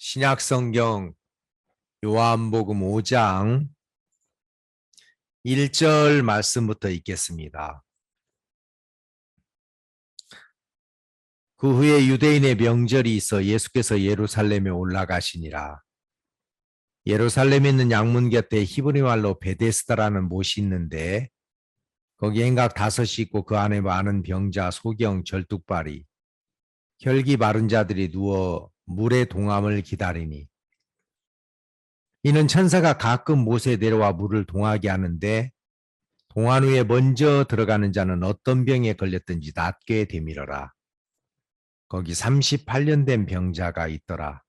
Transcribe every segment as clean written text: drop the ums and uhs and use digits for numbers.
신약성경 요한복음 5장 1절 말씀부터 읽겠습니다. 그 후에 유대인의 명절이 있어 예수께서 예루살렘에 올라가시니라. 예루살렘에 있는 양문 곁에 히브리 말로 베데스다라는 못이 있는데 거기 행각 5이 있고 그 안에 많은 병자, 소경, 절뚝발이, 혈기 마른 자들이 누워 물의 동함을 기다리니 이는 천사가 가끔 못에 내려와 물을 동하게 하는데 동안 후에 먼저 들어가는 자는 어떤 병에 걸렸든지 낫게 되밀어라. 거기 38년 된 병자가 있더라.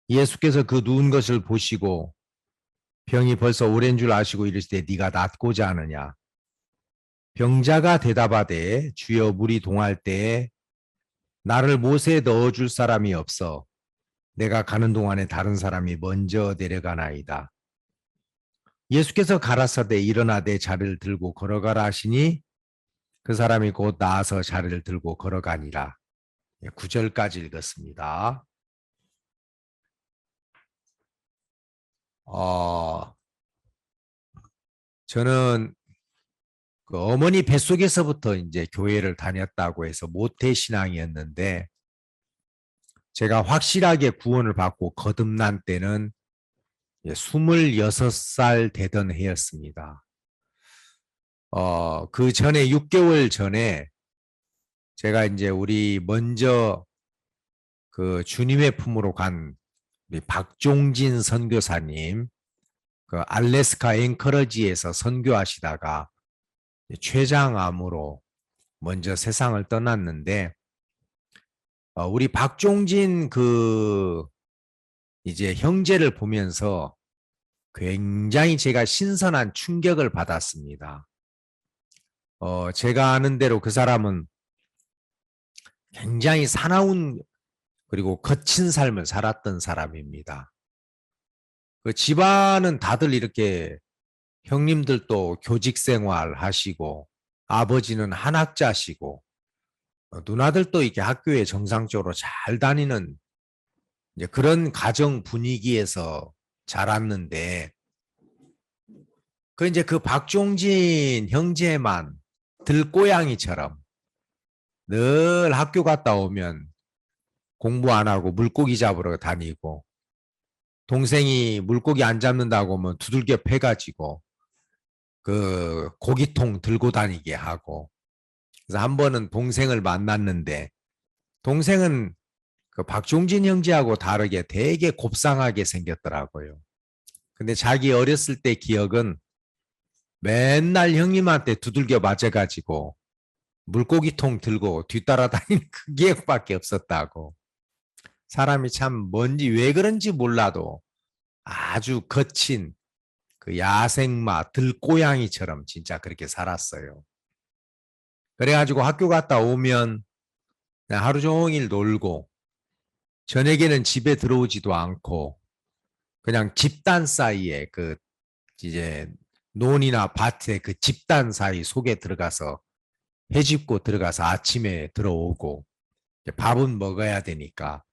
예수께서 그 누운 것을 보시고 병이 벌써 오랜 줄 아시고 이르시되 네가 낫고자 하느냐. 병자가 대답하되 주여 물이 동할 때에 나를 못에 넣어줄 사람이 없어 내가 가는 동안에 다른 사람이 먼저 내려가나이다. 예수께서 가라사대 일어나 내 자리를 들고 걸어가라 하시니 그 사람이 곧 나아서 자리를 들고 걸어가니라. 9절까지 읽었습니다. 저는 그 어머니 뱃속에서부터 이제 교회를 다녔다고 해서 모태신앙이었는데 제가 확실하게 구원을 받고 거듭난 때는 26살 되던 해였습니다. 그 전에 6개월 전에 제가 이제 우리 먼저 그 주님의 품으로 간 우리 박종진 선교사님 그 알래스카 앵커러지에서 선교하시다가 췌장암으로 먼저 세상을 떠났는데 우리 박종진 그 이제 형제를 보면서 굉장히 제가 신선한 충격을 받았습니다. 제가 아는 대로 그 사람은 굉장히 사나운 그리고 거친 삶을 살았던 사람입니다. 그 집안은 다들 이렇게 형님들도 교직 생활 하시고 아버지는 한학자시고 누나들도 이렇게 학교에 정상적으로 잘 다니는 이제 그런 가정 분위기에서 자랐는데 그 이제 그 박종진 형제만 들고양이처럼 늘 학교 갔다 오면 공부 안 하고 물고기 잡으러 다니고 동생이 물고기 안 잡는다고 하면 두들겨 패가지고 그 고기통 들고 다니게 하고 그래서 한 번은 동생을 만났는데 동생은 그 박종진 형제하고 다르게 되게 곱상하게 생겼더라고요. 근데 자기 어렸을 때 기억은 맨날 형님한테 두들겨 맞아가지고 물고기통 들고 뒤따라 다니는 그 기억밖에 없었다고. 사람이 참 뭔지 왜 그런지 몰라도 아주 거친 그 야생마 들고양이처럼 진짜 그렇게 살았어요. 그래가지고 학교 갔다 오면 하루 종일 놀고 저녁에는 집에 들어오지도 않고 그냥 집단 사이에 그 이제 논이나 밭에 그 집단 사이 속에 들어가서 해집고 들어가서 아침에 들어오고 밥은 먹어야 되니까.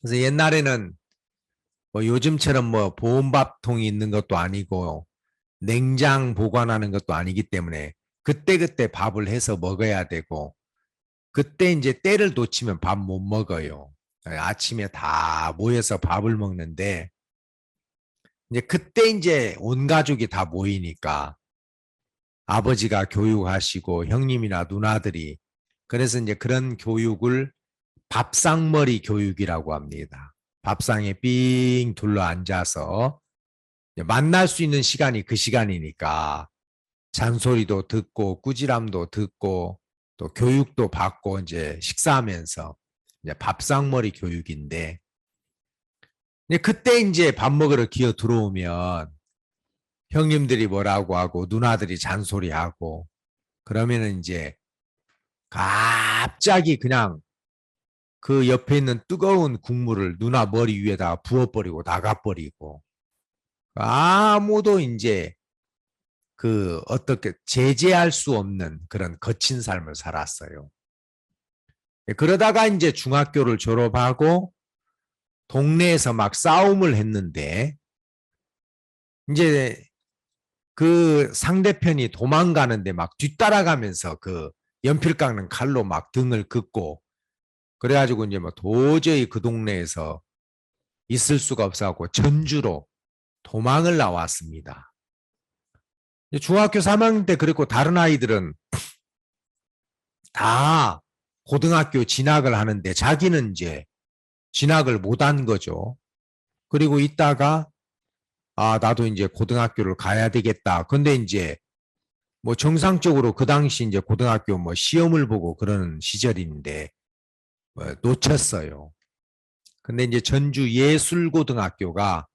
그래서 옛날에는 뭐 요즘처럼 뭐 보온밥통이 있는 것도 아니고 냉장 보관하는 것도 아니기 때문에 그때그때 밥을 해서 먹어야 되고 그때 이제 때를 놓치면 밥 못 먹어요. 아침에 다 모여서 밥을 먹는데 이제 그때 이제 온 가족이 다 모이니까 아버지가 교육하시고 형님이나 누나들이 그래서 이제 그런 교육을 밥상머리 교육이라고 합니다. 밥상에 삥 둘러 앉아서 만날 수 있는 시간이 그 시간이니까 잔소리도 듣고 꾸지람도 듣고 또 교육도 받고 이제 식사하면서 이제 밥상머리 교육인데 그때 이제 밥 먹으러 기어 들어오면 형님들이 뭐라고 하고 누나들이 잔소리하고 그러면은 이제 갑자기 그냥 그 옆에 있는 뜨거운 국물을 누나 머리 위에다가 부어버리고 나가버리고 아무도 이제 그 어떻게 제재할 수 없는 그런 거친 삶을 살았어요. 그러다가 이제 중학교를 졸업하고 동네에서 막 싸움을 했는데 이제 그 상대편이 도망가는데 막 뒤따라가면서 그 연필 깎는 칼로 막 등을 긋고 그래가지고 이제 뭐 도저히 그 동네에서 있을 수가 없어갖고 전주로 도망을 나왔습니다. 중학교 3학년 때 그랬고 다른 아이들은 다 고등학교 진학을 하는데 자기는 이제 진학을 못한 거죠. 그리고 있다가 나도 이제 고등학교를 가야 되겠다. 근데 이제 뭐 정상적으로 그 당시 이제 고등학교 뭐 시험을 보고 그러는 시절인데 뭐 놓쳤어요. 근데 이제 전주 예술고등학교가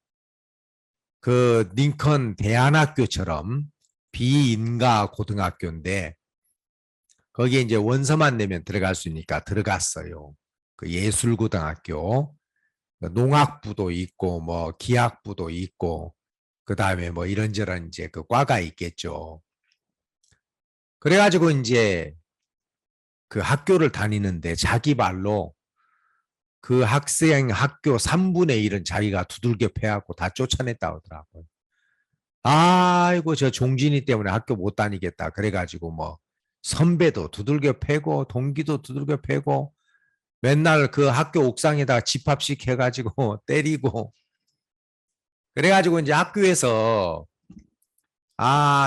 그 링컨 대안학교처럼 비인가 고등학교인데 거기에 이제 원서만 내면 들어갈 수 있으니까 들어갔어요. 그 예술고등학교. 농학부도 있고 뭐 기학부도 있고 그다음에 뭐 이런저런 이제 그 과가 있겠죠. 그래가지고 이제 그 학교를 다니는데 자기 말로 그 학생 학교 3분의 1은 자기가 두들겨 패갖고 다 쫓아냈다 하더라고요. 아이고 저 종진이 때문에 학교 못 다니겠다. 그래가지고 뭐 선배도 두들겨 패고 동기도 두들겨 패고 맨날 그 학교 옥상에다가 집합식 해가지고 때리고 그래가지고 이제 학교에서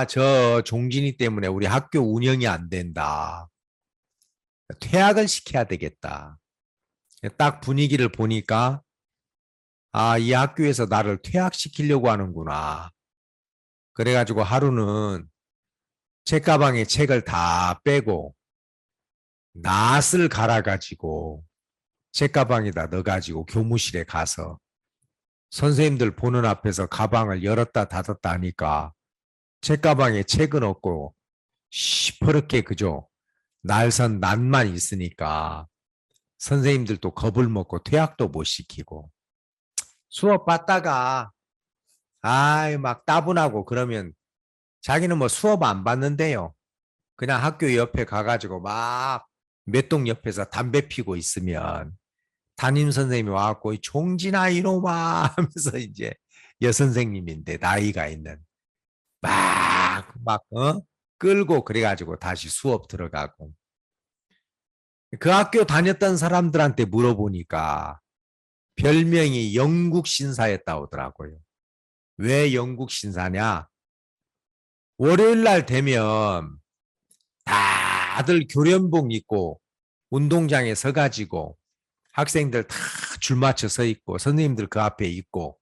저 종진이 때문에 우리 학교 운영이 안 된다. 퇴학을 시켜야 되겠다. 딱 분위기를 보니까 이 학교에서 나를 퇴학시키려고 하는구나. 그래가지고 하루는 책가방에 책을 다 빼고 낫을 갈아가지고 책가방에다 넣어가지고 교무실에 가서 선생님들 보는 앞에서 가방을 열었다 닫았다 하니까 책가방에 책은 없고 시퍼렇게 그죠. 날선 낫만 있으니까 선생님들도 겁을 먹고 퇴학도 못 시키고 수업 받다가 막 따분하고 그러면 자기는 뭐 수업 안 받는데요. 그냥 학교 옆에 가가지고 막 몇 동 옆에서 담배 피고 있으면 담임 선생님이 와갖고 종진아 이놈아 하면서 이제 여선생님인데 나이가 있는 막 끌고 그래가지고 다시 수업 들어가고 그 학교 다녔던 사람들한테 물어보니까 별명이 영국 신사였다고 하더라고요. 왜 영국 신사냐? 월요일 날 되면 다들 교련복 입고 운동장에 서가지고 학생들 다 줄 맞춰 서 있고 선생님들 그 앞에 있고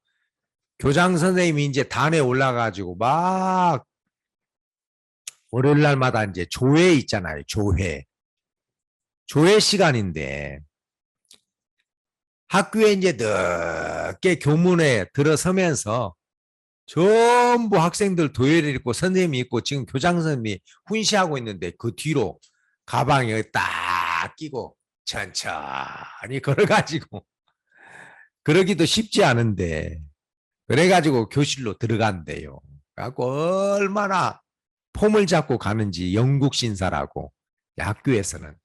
교장 선생님이 이제 단에 올라가지고 막 월요일 날마다 이제 조회 있잖아요. 조회 시간인데 학교에 이제 늦게 교문에 들어서면서 전부 학생들 도예를 입고 선생님이 있고 지금 교장 선생님이 훈시하고 있는데 그 뒤로 가방에 딱 끼고 천천히 걸어가지고 그러기도 쉽지 않은데 그래가지고 교실로 들어간대요. 그래갖고 얼마나 폼을 잡고 가는지 영국 신사라고 학교에서는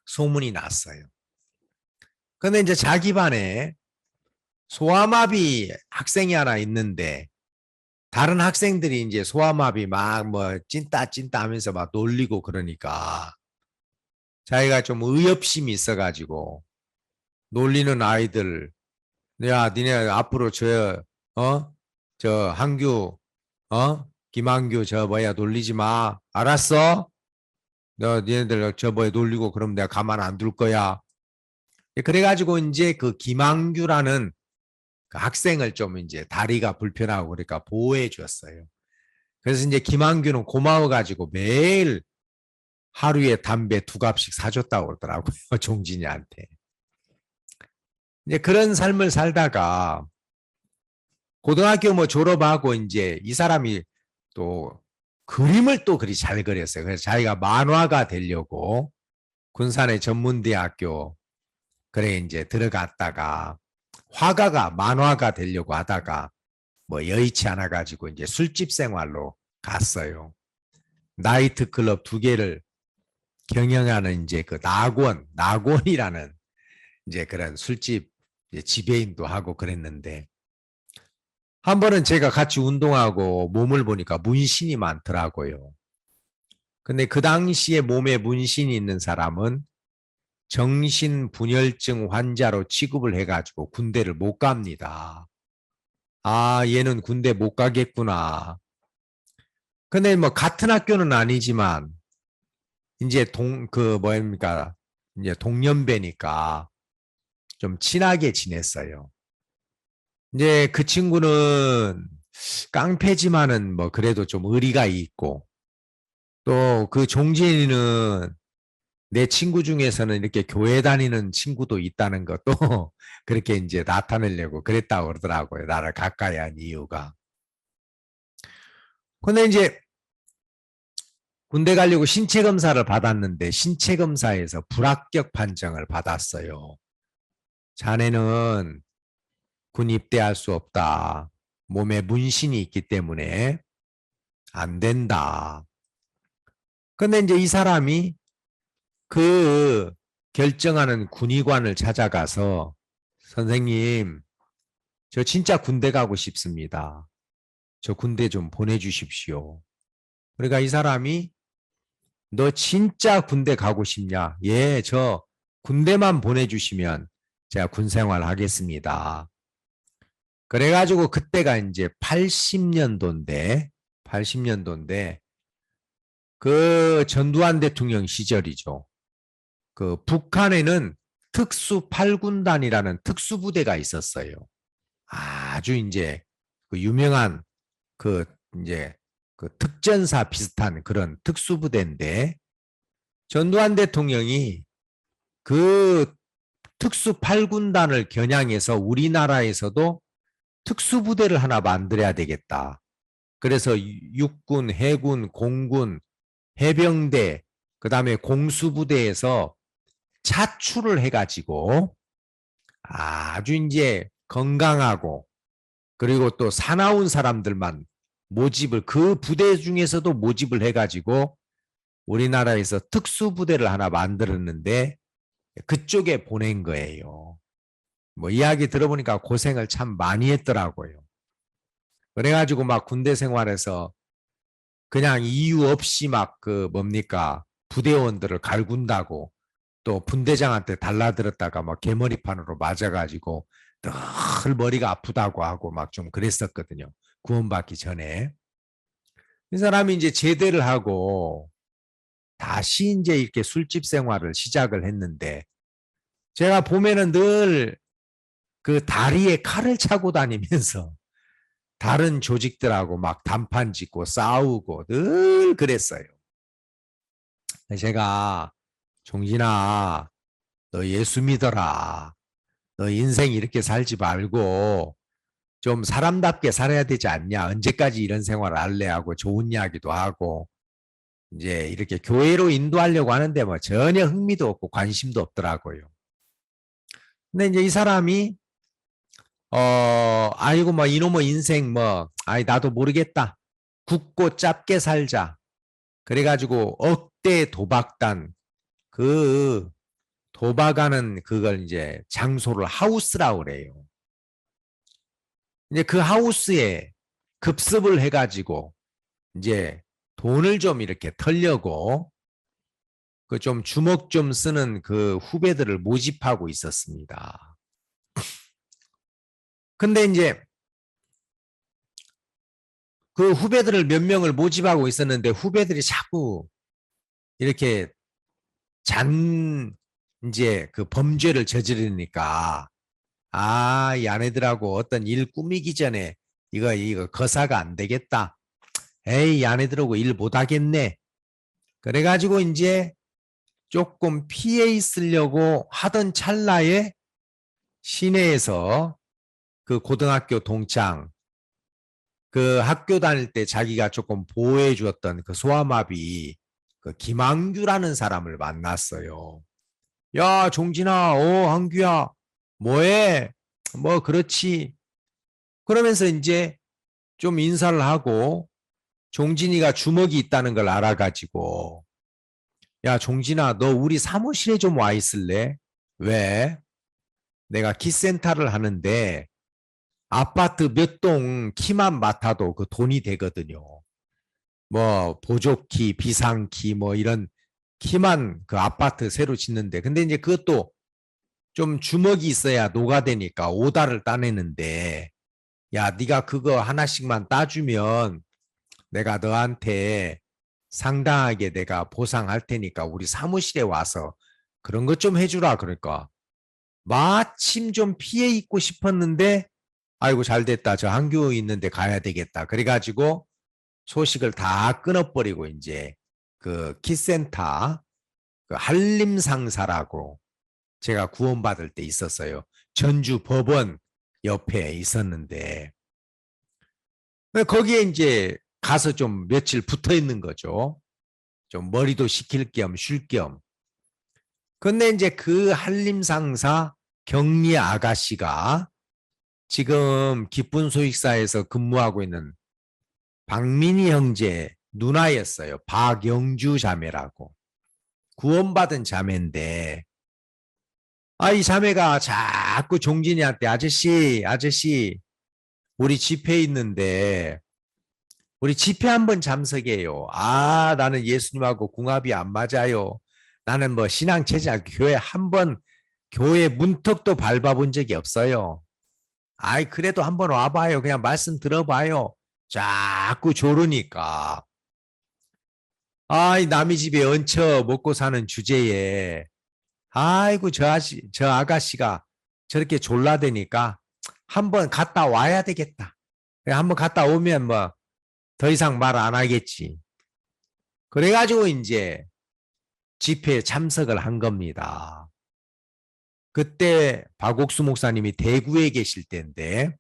소문이 났어요. 근데 이제 자기 반에 소아마비 학생이 하나 있는데 다른 학생들이 이제 소아마비 막 뭐 찐따 하면서 막 놀리고 그러니까 자기가 좀 의협심이 있어가지고 놀리는 아이들 야 니네 앞으로 저 한규 김한규 저 뭐야 놀리지 마 알았어? 너 니네들 저 뭐야 놀리고 그럼 내가 가만 안 둘 거야. 그래가지고 이제 그 김한규라는 그 학생을 좀 이제 다리가 불편하고 그러니까 보호해 줬어요. 그래서 이제 김한규는 고마워가지고 매일 하루에 담배 2갑씩 사줬다고 그러더라고요. 종진이한테. 이제 그런 삶을 살다가 고등학교 뭐 졸업하고 이제 이 사람이 또 그림을 또 그리 잘 그렸어요. 그래서 자기가 만화가 되려고 군산의 전문대학교 그래 이제 들어갔다가 화가가 만화가 되려고 하다가 뭐 여의치 않아 가지고 이제 술집 생활로 갔어요. 나이트클럽 2개를 경영하는 이제 그 낙원이라는 이제 그런 술집 지배인도 하고 그랬는데, 한 번은 제가 같이 운동하고 몸을 보니까 문신이 많더라고요. 근데 그 당시에 몸에 문신이 있는 사람은 정신분열증 환자로 취급을 해가지고 군대를 못 갑니다. 아, 얘는 군대 못 가겠구나. 근데 뭐 같은 학교는 아니지만 이제 뭐입니까? 이제 동년배니까 좀 친하게 지냈어요. 이제 그 친구는 깡패지만은 뭐 그래도 좀 의리가 있고, 또 그 종진이는 내 친구 중에서는 이렇게 교회 다니는 친구도 있다는 것도 그렇게 이제 나타내려고 그랬다고 그러더라고요. 나를 가까이 한 이유가. 근데 이제 군대 가려고 신체 검사를 받았는데 신체 검사에서 불합격 판정을 받았어요. 자네는 군 입대할 수 없다. 몸에 문신이 있기 때문에 안 된다. 근데 이제 이 사람이 그 결정하는 군의관을 찾아가서 선생님, 저 진짜 군대 가고 싶습니다. 저 군대 좀 보내주십시오. 그러니까 이 사람이 너 진짜 군대 가고 싶냐? 예, 저 군대만 보내주시면 제가 군 생활 하겠습니다. 그래가지고 그때가 이제 80년도인데 그 전두환 대통령 시절이죠. 그 북한에는 특수 8군단이라는 특수부대가 있었어요. 아주 이제 그 유명한 그 이제 그 특전사 비슷한 그런 특수부대인데 전두환 대통령이 그 특수 8군단을 겨냥해서 우리나라에서도 특수부대를 하나 만들어야 되겠다. 그래서 육군, 해군, 공군, 해병대, 그다음에 공수부대에서 차출을 해가지고 아주 이제 건강하고 그리고 또 사나운 사람들만 모집을 그 부대 중에서도 모집을 해가지고 우리나라에서 특수부대를 하나 만들었는데 그쪽에 보낸 거예요. 뭐 이야기 들어보니까 고생을 참 많이 했더라고요. 그래가지고 막 군대 생활에서 그냥 이유 없이 막 그 뭡니까 부대원들을 갈군다고 또 분대장한테 달라들었다가 막 개머리판으로 맞아가지고 늘 머리가 아프다고 하고 막 좀 그랬었거든요. 구원받기 전에. 이 사람이 이제 제대를 하고 다시 이제 이렇게 술집 생활을 시작을 했는데 제가 보면은 늘 그 다리에 칼을 차고 다니면서 다른 조직들하고 막 단판 짓고 싸우고 늘 그랬어요. 제가 종진아, 너 예수 믿어라. 너 인생 이렇게 살지 말고 좀 사람답게 살아야 되지 않냐. 언제까지 이런 생활을 할래 하고 좋은 이야기도 하고 이제 이렇게 교회로 인도하려고 하는데 뭐 전혀 흥미도 없고 관심도 없더라고요. 근데 이제 이 사람이 아이고 뭐 이놈의 인생 뭐 아이 나도 모르겠다. 굳고 짧게 살자. 그래가지고 억대 도박단 그 도박하는 그걸 이제 장소를 하우스라고 그래요. 이제 그 하우스에 급습을 해가지고 이제 돈을 좀 이렇게 털려고 그 좀 주먹 좀 쓰는 그 후배들을 모집하고 있었습니다. 근데 이제 그 후배들을 몇 명을 모집하고 있었는데 후배들이 자꾸 이렇게 이제 그 범죄를 저지르니까 이 아내들하고 어떤 일 꾸미기 전에 이거 거사가 안 되겠다. 에이, 이 아내들하고 일 못 하겠네. 그래가지고 이제 조금 피해 있으려고 하던 찰나에 시내에서 그 고등학교 동창 그 학교 다닐 때 자기가 조금 보호해 주었던 그 소아마비 그 김한규라는 사람을 만났어요. 야, 종진아, 한규야, 뭐해? 뭐, 그렇지. 그러면서 이제 좀 인사를 하고 종진이가 주먹이 있다는 걸 알아가지고 야, 종진아, 너 우리 사무실에 좀 와 있을래? 왜? 내가 키센터를 하는데 아파트 몇 동 키만 맡아도 그 돈이 되거든요. 뭐 보조키, 비상키 뭐 이런 키만 그 아파트 새로 짓는데 근데 이제 그것도 좀 주먹이 있어야 노가되니까 오다를 따내는데 야, 네가 그거 하나씩만 따주면 내가 너한테 상당하게 내가 보상할 테니까 우리 사무실에 와서 그런 것 좀 해주라 그럴까. 마침 좀 피해 있고 싶었는데 아이고 잘 됐다. 저 한교 있는데 가야 되겠다. 그래가지고 소식을 다 끊어버리고 이제 그 키센터 그 한림상사라고 제가 구원받을 때 있었어요. 전주 법원 옆에 있었는데 거기에 이제 가서 좀 며칠 붙어 있는 거죠. 좀 머리도 식힐 겸 쉴 겸. 근데 이제 그 한림상사 격리 아가씨가 지금 기쁜 소식사에서 근무하고 있는 박민희 형제 누나였어요. 박영주 자매라고. 구원받은 자매인데 이 자매가 자꾸 종진이한테 아저씨 우리 집회 있는데 우리 집회 한번 참석해요. 나는 예수님하고 궁합이 안 맞아요. 나는 뭐 신앙체제 교회 한번 교회 문턱도 밟아본 적이 없어요. 그래도 한번 와봐요. 그냥 말씀 들어봐요. 자꾸 조르니까. 남의 집에 얹혀 먹고 사는 주제에, 아이고, 저 아가씨가 저렇게 졸라대니까 한번 갔다 와야 되겠다. 한번 갔다 오면 뭐 더 이상 말 안 하겠지. 그래가지고 이제 집회에 참석을 한 겁니다. 그때 박옥수 목사님이 대구에 계실 때인데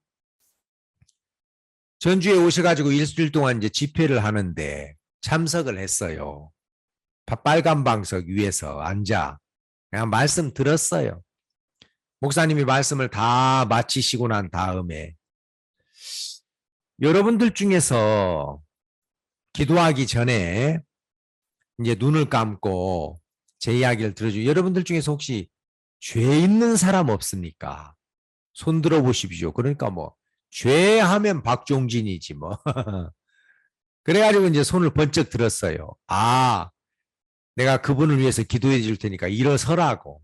전주에 오셔가지고 일주일 동안 이제 집회를 하는데 참석을 했어요. 빨간 방석 위에서 앉아 그냥 말씀 들었어요. 목사님이 말씀을 다 마치시고 난 다음에 여러분들 중에서 기도하기 전에 이제 눈을 감고 제 이야기를 들어주고 여러분들 중에서 혹시 죄 있는 사람 없습니까? 손 들어보십시오. 그러니까 뭐 죄하면 박종진이지 뭐. 그래가지고 이제 손을 번쩍 들었어요. 내가 그분을 위해서 기도해 줄 테니까 일어서라고.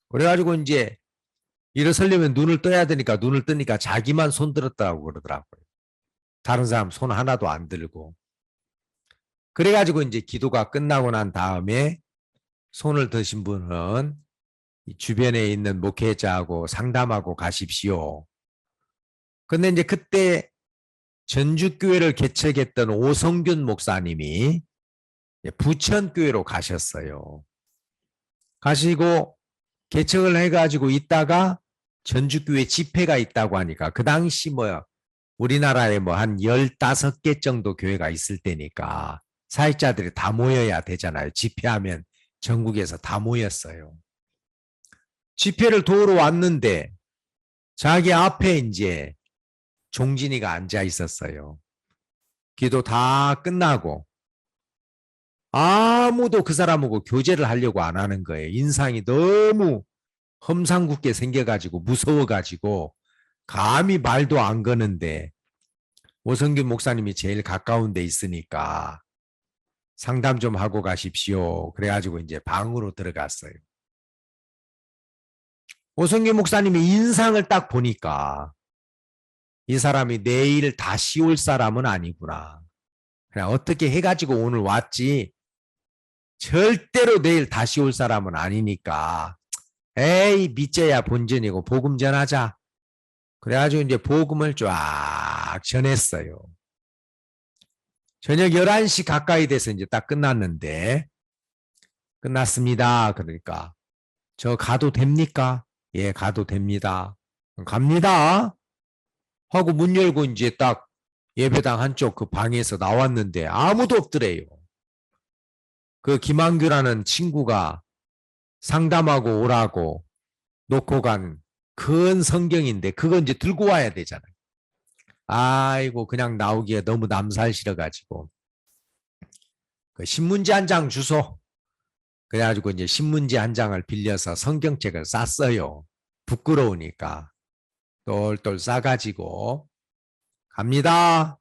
그래가지고 이제 일어서려면 눈을 떠야 되니까 눈을 뜨니까 자기만 손 들었다고 그러더라고요. 다른 사람 손 하나도 안 들고. 그래가지고 이제 기도가 끝나고 난 다음에 손을 드신 분은 주변에 있는 목회자하고 상담하고 가십시오. 근데 이제 그때 전주교회를 개척했던 오성균 목사님이 부천교회로 가셨어요. 가시고 개척을 해가지고 있다가 전주교회 집회가 있다고 하니까 그 당시 우리나라에 한 15개 정도 교회가 있을 때니까 사역자들이 다 모여야 되잖아요. 집회하면 전국에서 다 모였어요. 집회를 도우러 왔는데 자기 앞에 이제 종진이가 앉아 있었어요. 기도 다 끝나고 아무도 그 사람하고 교제를 하려고 안 하는 거예요. 인상이 너무 험상궂게 생겨가지고 무서워가지고 감히 말도 안 거는데 오성균 목사님이 제일 가까운 데 있으니까 상담 좀 하고 가십시오. 그래가지고 이제 방으로 들어갔어요. 오성균 목사님이 인상을 딱 보니까 이 사람이 내일 다시 올 사람은 아니구나. 그냥 어떻게 해가지고 오늘 왔지 절대로 내일 다시 올 사람은 아니니까 에이 믿져야 본전이고 복음 전하자. 그래가지고 이제 복음을 쫙 전했어요. 저녁 11시 가까이 돼서 이제 딱 끝났는데 끝났습니다. 그러니까 저 가도 됩니까? 예, 가도 됩니다. 갑니다. 하고 문 열고 이제 딱 예배당 한쪽 그 방에서 나왔는데 아무도 없더래요. 그 김한규라는 친구가 상담하고 오라고 놓고 간 큰 성경인데 그거 이제 들고 와야 되잖아요. 아이고 그냥 나오기에 너무 남살 싫어가지고 그 신문지 한 장 주소. 그래가지고 이제 신문지 한 장을 빌려서 성경책을 쌌어요. 부끄러우니까. 똘똘 싸가지고 갑니다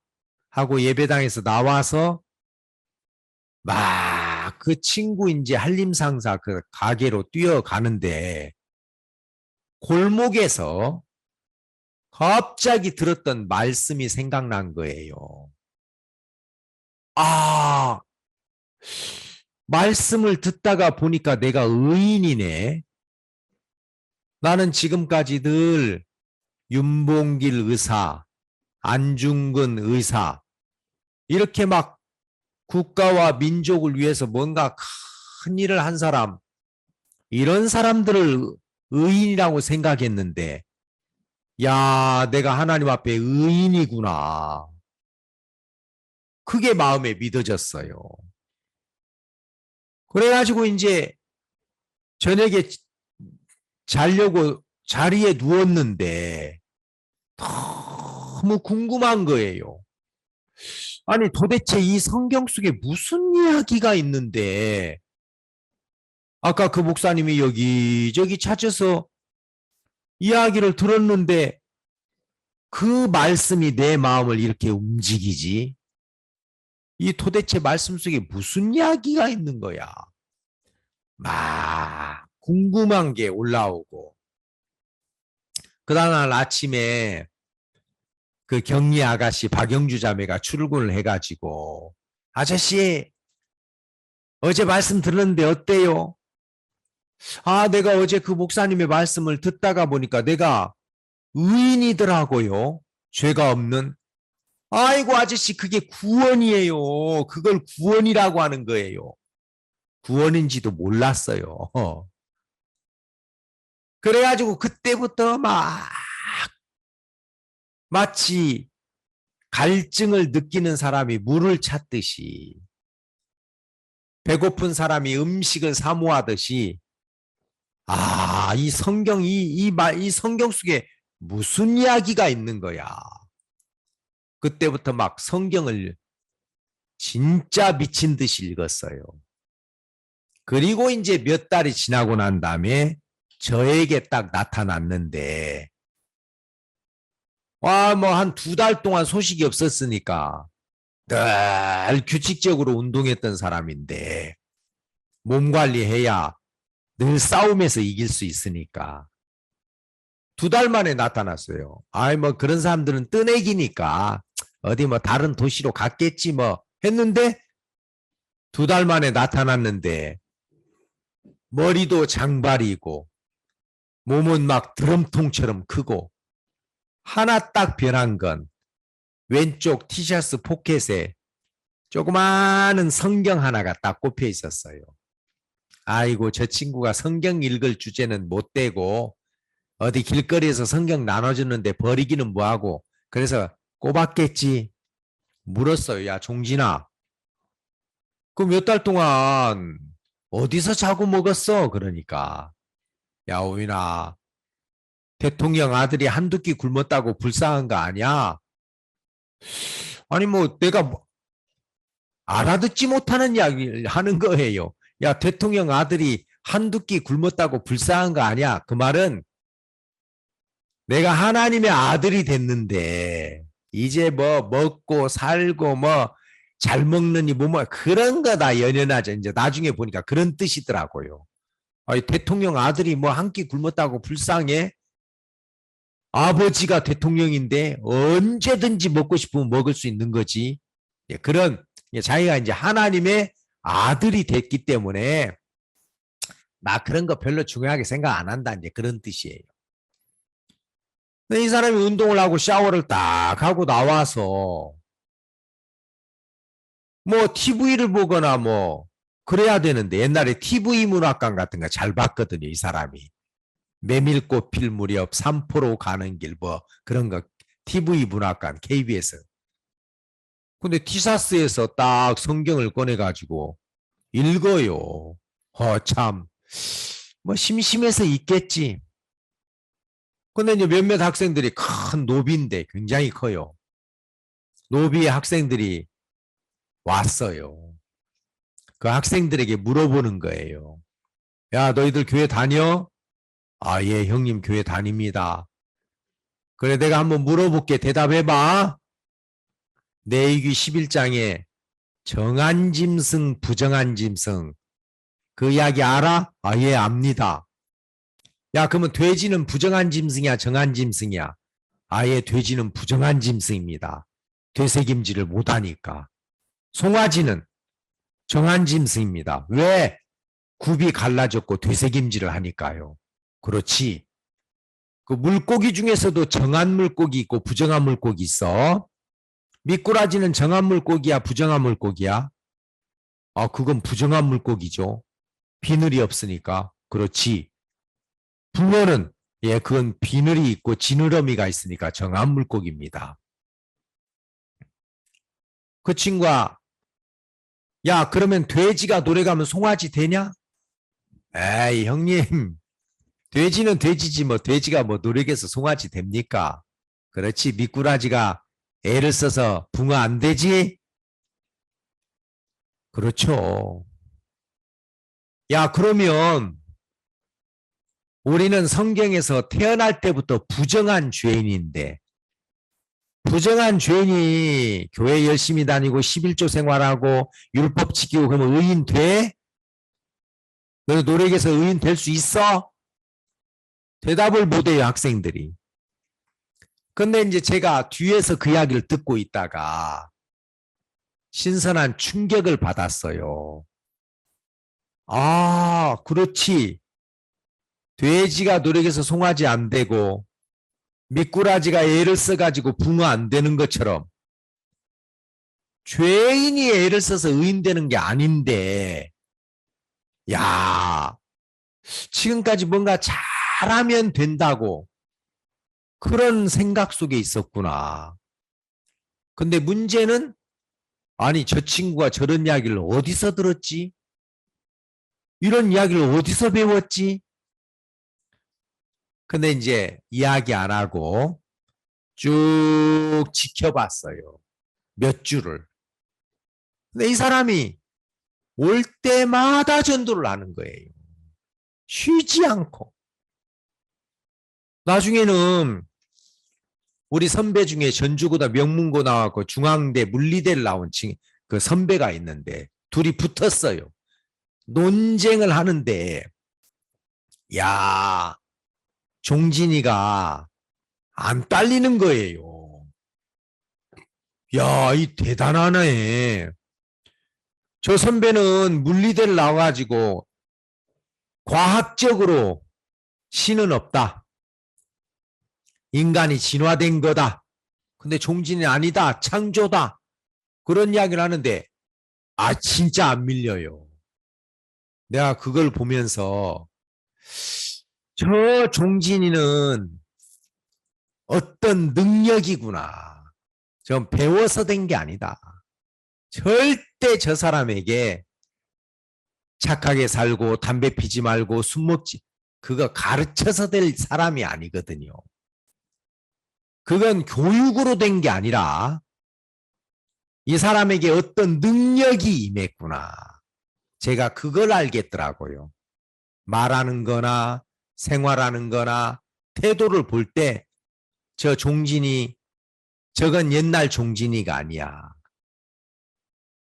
하고 예배당에서 나와서 막 그 친구 이제 한림상사 그 가게로 뛰어가는데 골목에서 갑자기 들었던 말씀이 생각난 거예요. 아, 말씀을 듣다가 보니까 내가 의인이네. 나는 지금까지 늘 윤봉길 의사, 안중근 의사 이렇게 막 국가와 민족을 위해서 뭔가 큰 일을 한 사람, 이런 사람들을 의인이라고 생각했는데 야, 내가 하나님 앞에 의인이구나. 그게 마음에 믿어졌어요. 그래가지고 이제 저녁에 자려고 자리에 누웠는데 너무 궁금한 거예요. 아니 도대체 이 성경 속에 무슨 이야기가 있는데 아까 그 목사님이 여기저기 찾아서 이야기를 들었는데 그 말씀이 내 마음을 이렇게 움직이지? 이 도대체 말씀 속에 무슨 이야기가 있는 거야? 막 궁금한 게 올라오고 그 다음날 아침에 그 격리 아가씨 박영주 자매가 출근을 해가지고 아저씨 어제 말씀 들었는데 어때요? 아, 내가 어제 그 목사님의 말씀을 듣다가 보니까 내가 의인이더라고요. 죄가 없는. 아이고 아저씨 그게 구원이에요. 그걸 구원이라고 하는 거예요. 구원인지도 몰랐어요. 그래가지고 그때부터 막 마치 갈증을 느끼는 사람이 물을 찾듯이 배고픈 사람이 음식을 사모하듯이 아, 이 성경 이 성경 속에 무슨 이야기가 있는 거야. 그때부터 막 성경을 진짜 미친 듯이 읽었어요. 그리고 이제 몇 달이 지나고 난 다음에 저에게 딱 나타났는데 와, 뭐 한 2달 동안 소식이 없었으니까 늘 규칙적으로 운동했던 사람인데 몸 관리해야 늘 싸움에서 이길 수 있으니까 2달 만에 나타났어요. 아이 뭐 그런 사람들은 뜨내기니까 어디 뭐 다른 도시로 갔겠지 뭐 했는데 2달 만에 나타났는데 머리도 장발이고 몸은 막 드럼통처럼 크고 하나 딱 변한 건 왼쪽 티셔츠 포켓에 조그마한 성경 하나가 딱 꼽혀 있었어요. 아이고 저 친구가 성경 읽을 주제는 못 되고 어디 길거리에서 성경 나눠주는데 버리기는 뭐하고 그래서 꼽았겠지. 물었어요. 야 종진아 그럼 몇 달 동안 어디서 자고 먹었어? 그러니까 야 오인아 대통령 아들이 한두 끼 굶었다고 불쌍한 거 아니야? 아니 뭐 내가 알아듣지 못하는 이야기를 하는 거예요. 야 대통령 아들이 한두 끼 굶었다고 불쌍한 거 아니야? 그 말은 내가 하나님의 아들이 됐는데 이제 뭐 먹고 살고 뭐 잘 먹느니 뭐 그런 거 다 연연하죠. 이제 나중에 보니까 그런 뜻이더라고요. 아니, 대통령 아들이 뭐 한 끼 굶었다고 불쌍해? 아버지가 대통령인데 언제든지 먹고 싶으면 먹을 수 있는 거지. 그런 자기가 이제 하나님의 아들이 됐기 때문에 나 그런 거 별로 중요하게 생각 안 한다. 이제 그런 뜻이에요. 근데 이 사람이 운동을 하고 샤워를 딱 하고 나와서 뭐 TV를 보거나 뭐 그래야 되는데 옛날에 TV 문학관 같은 거 잘 봤거든요. 이 사람이. 메밀꽃 필 무렵 삼포로 가는 길 뭐 그런 거 TV 문학관 KBS. 근데 티사스에서 딱 성경을 꺼내가지고 읽어요. 참. 뭐 심심해서 있겠지. 근데 이제 몇몇 학생들이 큰 노비인데 굉장히 커요. 노비의 학생들이 왔어요. 그 학생들에게 물어보는 거예요. 야, 너희들 교회 다녀? 아, 예, 형님 교회 다닙니다. 그래, 내가 한번 물어볼게. 대답해봐. 내이기 11장에 정한 짐승, 부정한 짐승. 그 이야기 알아? 아, 예, 압니다. 야, 그러면 돼지는 부정한 짐승이야, 정한 짐승이야? 아예 돼지는 부정한 짐승입니다. 되새김질을 못하니까. 송아지는 정한 짐승입니다. 왜? 굽이 갈라졌고 되새김질을 하니까요. 그렇지. 그 물고기 중에서도 정한 물고기 있고 부정한 물고기 있어. 미꾸라지는 정한 물고기야, 부정한 물고기야? 아, 그건 부정한 물고기죠. 비늘이 없으니까. 그렇지. 붕어는 예, 그건 비늘이 있고 지느러미가 있으니까 정한 물고기입니다. 그 친구가 야, 그러면 돼지가 노래 가면 송아지 되냐? 에이, 형님. 돼지는 돼지지 뭐 돼지가 뭐 노래해서 송아지 됩니까? 그렇지. 미꾸라지가 애를 써서 붕어 안 되지? 그렇죠. 야, 그러면 우리는 성경에서 태어날 때부터 부정한 죄인인데 부정한 죄인이 교회 열심히 다니고 11조 생활하고 율법 지키고 그러면 의인 돼? 너 노력해서 의인 될 수 있어? 대답을 못해요, 학생들이. 근데 이제 제가 뒤에서 그 이야기를 듣고 있다가 신선한 충격을 받았어요. 아, 그렇지. 돼지가 노력해서 송아지 안 되고 미꾸라지가 애를 써가지고 붕어 안 되는 것처럼 죄인이 애를 써서 의인 되는 게 아닌데 야, 지금까지 뭔가 잘하면 된다고 그런 생각 속에 있었구나. 근데 문제는 아니 저 친구가 저런 이야기를 어디서 들었지? 이런 이야기를 어디서 배웠지? 근데 이제 이야기 안 하고 쭉 지켜봤어요. 몇 주를. 근데 이 사람이 올 때마다 전도를 하는 거예요. 쉬지 않고. 나중에는 우리 선배 중에 전주고다 명문고 나왔고 중앙대 물리대를 나온 그 선배가 있는데 둘이 붙었어요. 논쟁을 하는데 야, 종진이가 안 딸리는 거예요. 야, 이 대단하네. 저 선배는 물리대를 나와가지고 과학적으로 신은 없다. 인간이 진화된 거다. 근데 종진이 아니다. 창조다. 그런 이야기를 하는데 아, 진짜 안 밀려요. 내가 그걸 보면서 저 종진이는 어떤 능력이구나. 좀 배워서 된 게 아니다. 절대 저 사람에게 착하게 살고 담배 피지 말고 술 먹지 그거 가르쳐서 될 사람이 아니거든요. 그건 교육으로 된 게 아니라 이 사람에게 어떤 능력이 임했구나. 제가 그걸 알겠더라고요. 말하는 거나 생활하는 거나 태도를 볼 때 저 종진이 저건 옛날 종진이가 아니야.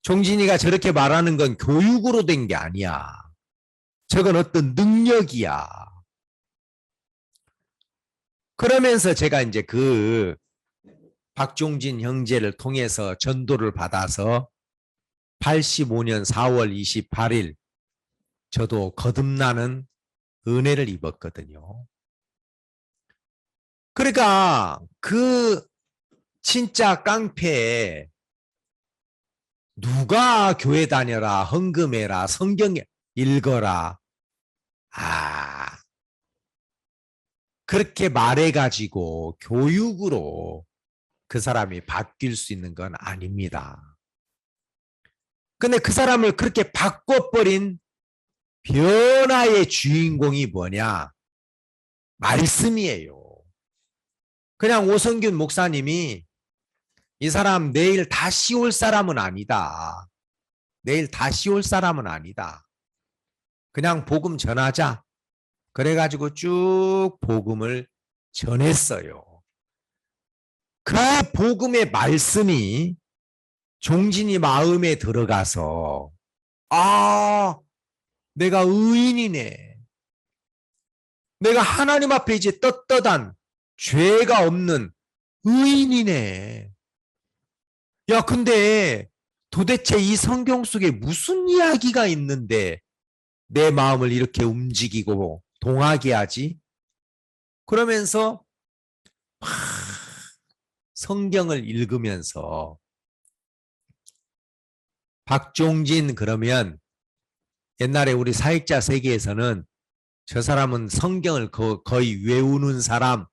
종진이가 저렇게 말하는 건 교육으로 된 게 아니야. 저건 어떤 능력이야. 그러면서 제가 이제 그 박종진 형제를 통해서 전도를 받아서 85년 4월 28일 저도 거듭나는 은혜를 입었거든요. 그러니까 그 진짜 깡패에 누가 교회 다녀라, 헌금해라, 성경 읽어라. 아, 그렇게 말해가지고 교육으로 그 사람이 바뀔 수 있는 건 아닙니다. 근데 그 사람을 그렇게 바꿔버린 변화의 주인공이 뭐냐? 말씀이에요. 그냥 오성균 목사님이 이 사람 내일 다시 올 사람은 아니다. 내일 다시 올 사람은 아니다. 그냥 복음 전하자. 그래가지고 쭉 복음을 전했어요. 그 복음의 말씀이 종진이 마음에 들어가서 아, 내가 의인이네. 내가 하나님 앞에 이제 떳떳한 죄가 없는 의인이네. 야, 근데 도대체 이 성경 속에 무슨 이야기가 있는데 내 마음을 이렇게 움직이고 동하게 하지? 그러면서 성경을 읽으면서 박종진 그러면 옛날에 우리 사역자 세계에서는 저 사람은 성경을 거의 외우는 사람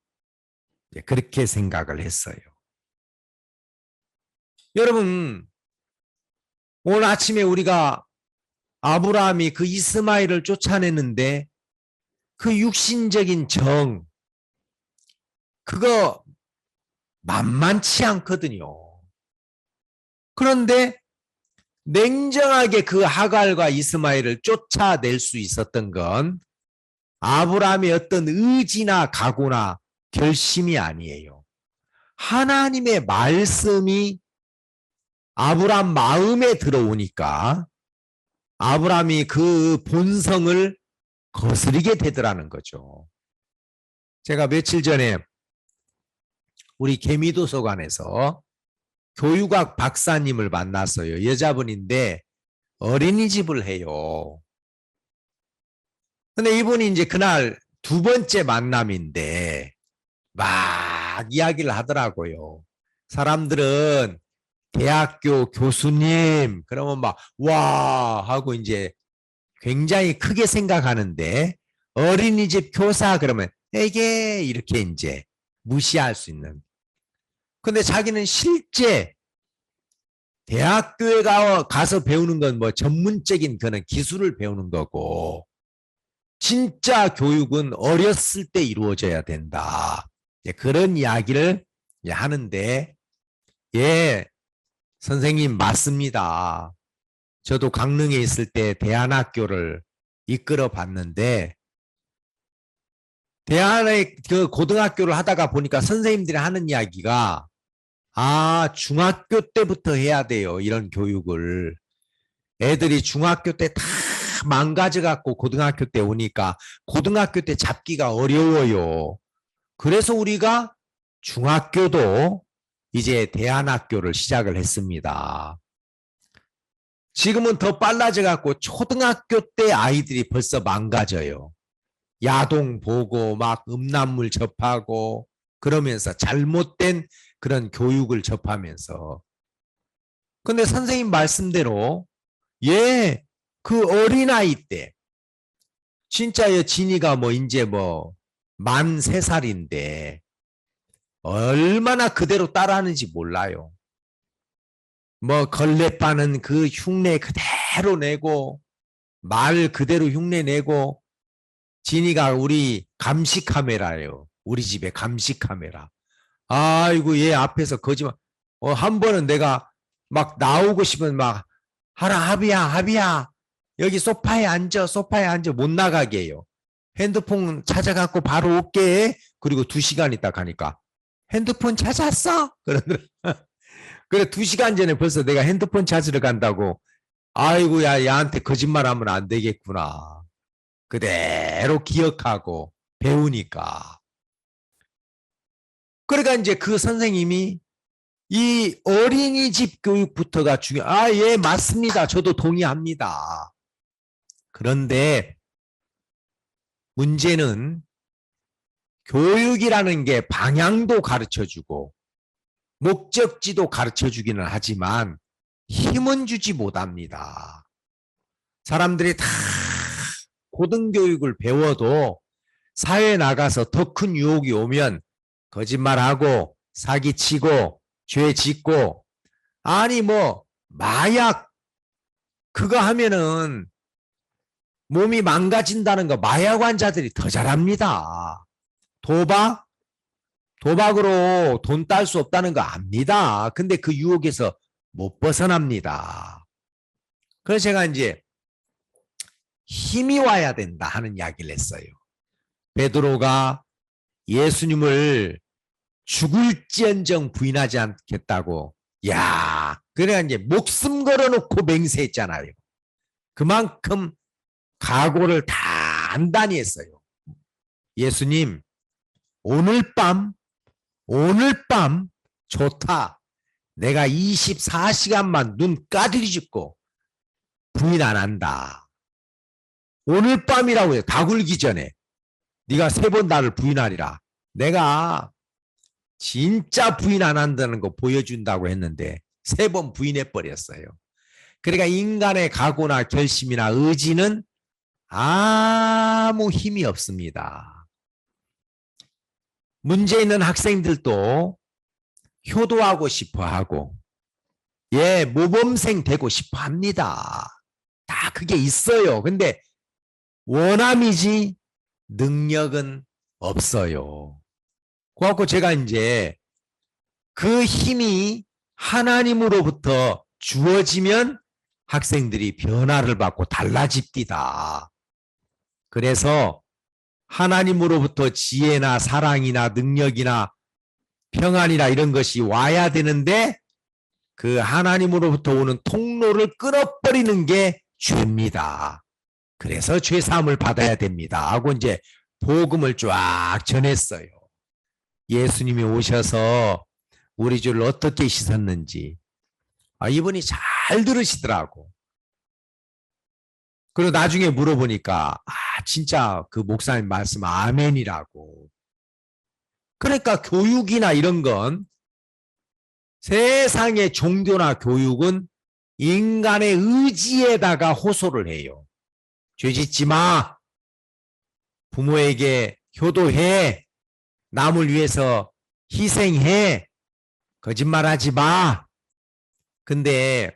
그렇게 생각을 했어요. 여러분 오늘 아침에 우리가 아브라함이 그 이스마엘을 쫓아내는데 그 육신적인 정 그거 만만치 않거든요. 그런데 냉정하게 그 하갈과 이스마엘을 쫓아낼 수 있었던 건 아브라함의 어떤 의지나 각오나 결심이 아니에요. 하나님의 말씀이 아브라함 마음에 들어오니까 아브라함이 그 본성을 거스르게 되더라는 거죠. 제가 며칠 전에 우리 개미도서관에서 교육학 박사님을 만났어요. 여자분인데 어린이집을 해요. 근데 이분이 이제 그날 두 번째 만남인데 막 이야기를 하더라고요. 사람들은 대학교 교수님 그러면 막 와 하고 이제 굉장히 크게 생각하는데 어린이집 교사 그러면 에게 이렇게 이제 무시할 수 있는. 근데 자기는 실제 대학교에 가서 배우는 건 뭐 전문적인 그런 기술을 배우는 거고 진짜 교육은 어렸을 때 이루어져야 된다. 그런 이야기를 하는데 예, 선생님 맞습니다. 저도 강릉에 있을 때 대안학교를 이끌어 봤는데 대안의 그 고등학교를 하다가 보니까 선생님들이 하는 이야기가 아, 중학교 때부터 해야 돼요. 이런 교육을. 애들이 중학교 때 다 망가져갖고 고등학교 때 오니까 고등학교 때 잡기가 어려워요. 그래서 우리가 중학교도 이제 대안학교를 시작을 했습니다. 지금은 더 빨라져갖고 초등학교 때 아이들이 벌써 망가져요. 야동 보고 막 음란물 접하고 그러면서 잘못된 그런 교육을 접하면서. 근데 선생님 말씀대로 예, 그 어린아이 때 진짜 진이가 뭐 이제 뭐 만 3살인데 얼마나 그대로 따라하는지 몰라요. 뭐 걸레 빠는 그 흉내 그대로 내고 말 그대로 흉내 내고 진이가 우리 감시 카메라예요. 우리 집에 감시 카메라. 아이고 얘 앞에서 거짓말. 한 번은 내가 막 나오고 싶으면 막 하라 합이야 여기 소파에 앉아 못 나가게 해요. 핸드폰 찾아갖고 바로 올게. 그리고 2시간 있다 가니까 핸드폰 찾았어? 그러더라. 그래 2시간 전에 벌써 내가 핸드폰 찾으러 간다고. 아이고 야 얘한테 거짓말하면 안 되겠구나. 그대로 기억하고 배우니까. 그러니까 이제 그 선생님이 이 어린이집 교육부터가 예, 맞습니다. 저도 동의합니다. 그런데 문제는 교육이라는 게 방향도 가르쳐주고 목적지도 가르쳐주기는 하지만 힘은 주지 못합니다. 사람들이 다 고등교육을 배워도 사회에 나가서 더 큰 유혹이 오면 거짓말하고 사기치고 죄 짓고 아니 뭐 마약 그거 하면은 몸이 망가진다는 거 마약 환자들이 더 잘합니다. 도박으로 돈 딸 수 없다는 거 압니다. 근데 그 유혹에서 못 벗어납니다. 그래서 제가 이제 힘이 와야 된다 하는 이야기를 했어요. 베드로가 예수님을 죽을지언정 부인하지 않겠다고. 야, 그래 이제 목숨 걸어놓고 맹세했잖아요. 그만큼 각오를 단단히 했어요. 예수님, 오늘 밤 좋다. 내가 24시간만 눈 까들이 짚고 부인 안 한다. 오늘 밤이라고 해요. 다 굴기 전에. 네가 3번 나를 부인하리라. 내가 진짜 부인 안 한다는 거 보여준다고 했는데 3번 부인해버렸어요. 그러니까 인간의 각오나 결심이나 의지는 아무 힘이 없습니다. 문제 있는 학생들도 효도하고 싶어 하고, 예, 모범생 되고 싶어 합니다. 다 그게 있어요. 근데 원함이지 능력은 없어요. 그래갖고 제가 이제 그 힘이 하나님으로부터 주어지면 학생들이 변화를 받고 달라집니다. 그래서 하나님으로부터 지혜나 사랑이나 능력이나 평안이나 이런 것이 와야 되는데 그 하나님으로부터 오는 통로를 끊어버리는 게 죄입니다. 그래서 죄사함을 받아야 됩니다 하고 이제 복음을 쫙 전했어요. 예수님이 오셔서 우리 주를 어떻게 씻었는지 이분이 잘 들으시더라고. 그리고 나중에 물어보니까 진짜 그 목사님 말씀 아멘이라고. 그러니까 교육이나 이런 건 세상의 종교나 교육은 인간의 의지에다가 호소를 해요. 죄짓지 마. 부모에게 효도해. 남을 위해서 희생해. 거짓말하지 마. 근데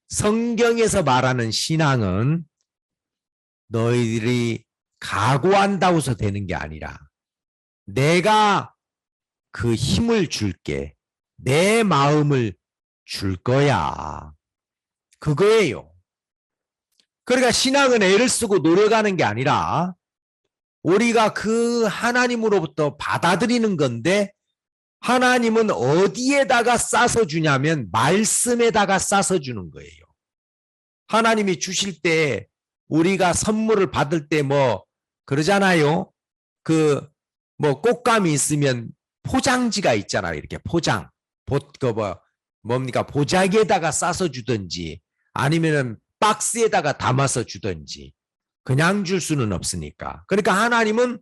성경에서 말하는 신앙은 너희들이 각오한다고 해서 되는 게 아니라 내가 그 힘을 줄게. 내 마음을 줄 거야. 그거예요. 그러니까 신앙은 애를 쓰고 노력하는 게 아니라 우리가 그 하나님으로부터 받아들이는 건데 하나님은 어디에다가 싸서 주냐면 말씀에다가 싸서 주는 거예요. 하나님이 주실 때 우리가 선물을 받을 때 뭐 그러잖아요. 그 뭐 꽃감이 있으면 포장지가 있잖아요. 이렇게 포장. 뭡니까? 보자기에다가 싸서 주든지 아니면은 박스에다가 담아서 주든지 그냥 줄 수는 없으니까. 그러니까 하나님은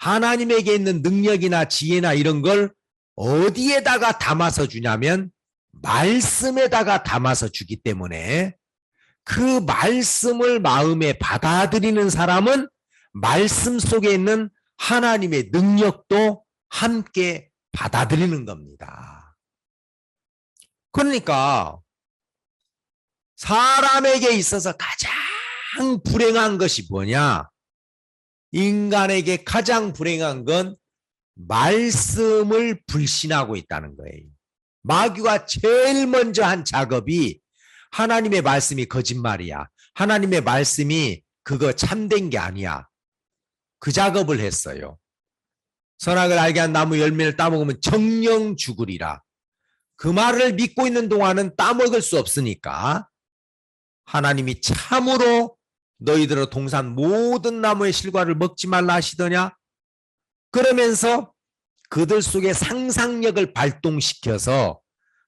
하나님에게 있는 능력이나 지혜나 이런 걸 어디에다가 담아서 주냐면 말씀에다가 담아서 주기 때문에 그 말씀을 마음에 받아들이는 사람은 말씀 속에 있는 하나님의 능력도 함께 받아들이는 겁니다. 그러니까 사람에게 있어서 가장 불행한 것이 뭐냐? 인간에게 가장 불행한 건 말씀을 불신하고 있다는 거예요. 마귀가 제일 먼저 한 작업이 하나님의 말씀이 거짓말이야. 하나님의 말씀이 그거 참된 게 아니야. 그 작업을 했어요. 선악을 알게 한 나무 열매를 따먹으면 정령 죽으리라. 그 말을 믿고 있는 동안은 따먹을 수 없으니까 하나님이 참으로 너희들은 동산 모든 나무의 실과를 먹지 말라 하시더냐? 그러면서 그들 속에 상상력을 발동시켜서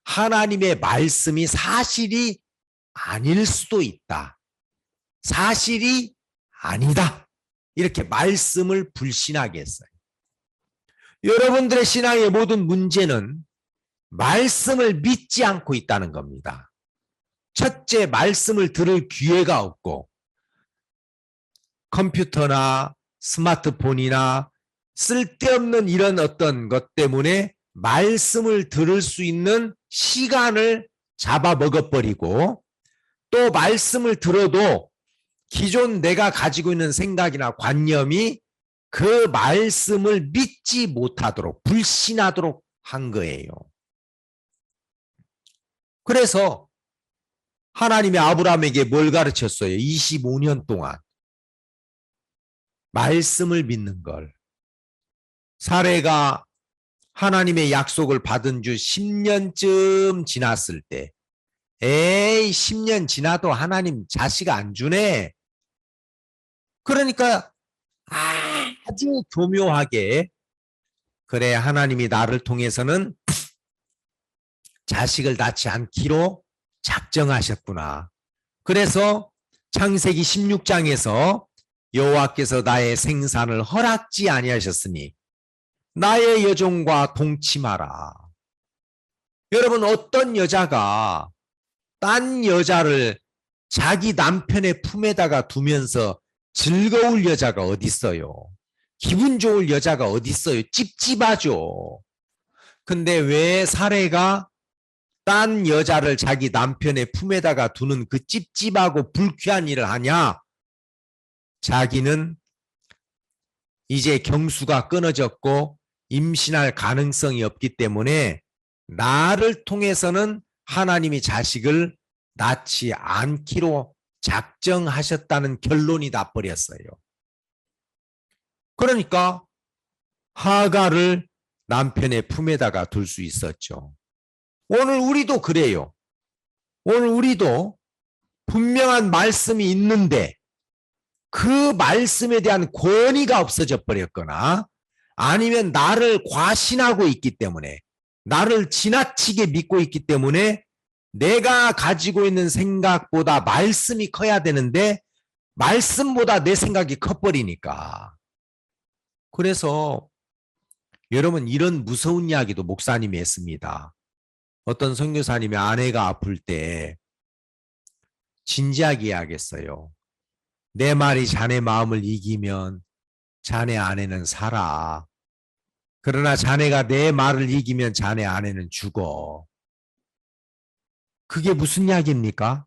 하나님의 말씀이 사실이 아닐 수도 있다. 사실이 아니다. 이렇게 말씀을 불신하게 했어요. 여러분들의 신앙의 모든 문제는 말씀을 믿지 않고 있다는 겁니다. 첫째, 말씀을 들을 기회가 없고 컴퓨터나 스마트폰이나 쓸데없는 이런 어떤 것 때문에 말씀을 들을 수 있는 시간을 잡아먹어버리고 또 말씀을 들어도 기존 내가 가지고 있는 생각이나 관념이 그 말씀을 믿지 못하도록 불신하도록 한 거예요. 그래서 하나님이 아브라함에게 뭘 가르쳤어요? 25년 동안 말씀을 믿는 걸. 사레가 하나님의 약속을 받은 지 10년쯤 지났을 때, 에이 10년 지나도 하나님 자식 안 주네. 그러니까 아주 교묘하게, 그래 하나님이 나를 통해서는 자식을 낳지 않기로 작정하셨구나. 그래서 창세기 16장에서 여호와께서 나의 생산을 허락지 아니하셨으니 나의 여종과 동침하라. 여러분, 어떤 여자가 딴 여자를 자기 남편의 품에다가 두면서 즐거울 여자가 어디 있어요? 기분 좋을 여자가 어디 있어요? 찝찝하죠. 근데 왜 사례가 딴 여자를 자기 남편의 품에다가 두는 그 찝찝하고 불쾌한 일을 하냐? 자기는 이제 경수가 끊어졌고 임신할 가능성이 없기 때문에 나를 통해서는 하나님이 자식을 낳지 않기로 작정하셨다는 결론이 나버렸어요. 그러니까 하가를 남편의 품에다가 둘 수 있었죠. 오늘 우리도 그래요. 오늘 우리도 분명한 말씀이 있는데 그 말씀에 대한 권위가 없어져 버렸거나 아니면 나를 과신하고 있기 때문에, 나를 지나치게 믿고 있기 때문에 내가 가지고 있는 생각보다 말씀이 커야 되는데 말씀보다 내 생각이 커버리니까. 그래서 여러분, 이런 무서운 이야기도 목사님이 했습니다. 어떤 선교사님이 아내가 아플 때 진지하게 이야기했어요. 내 말이 자네 마음을 이기면 자네 아내는 살아. 그러나 자네가 내 말을 이기면 자네 아내는 죽어. 그게 무슨 이야기입니까?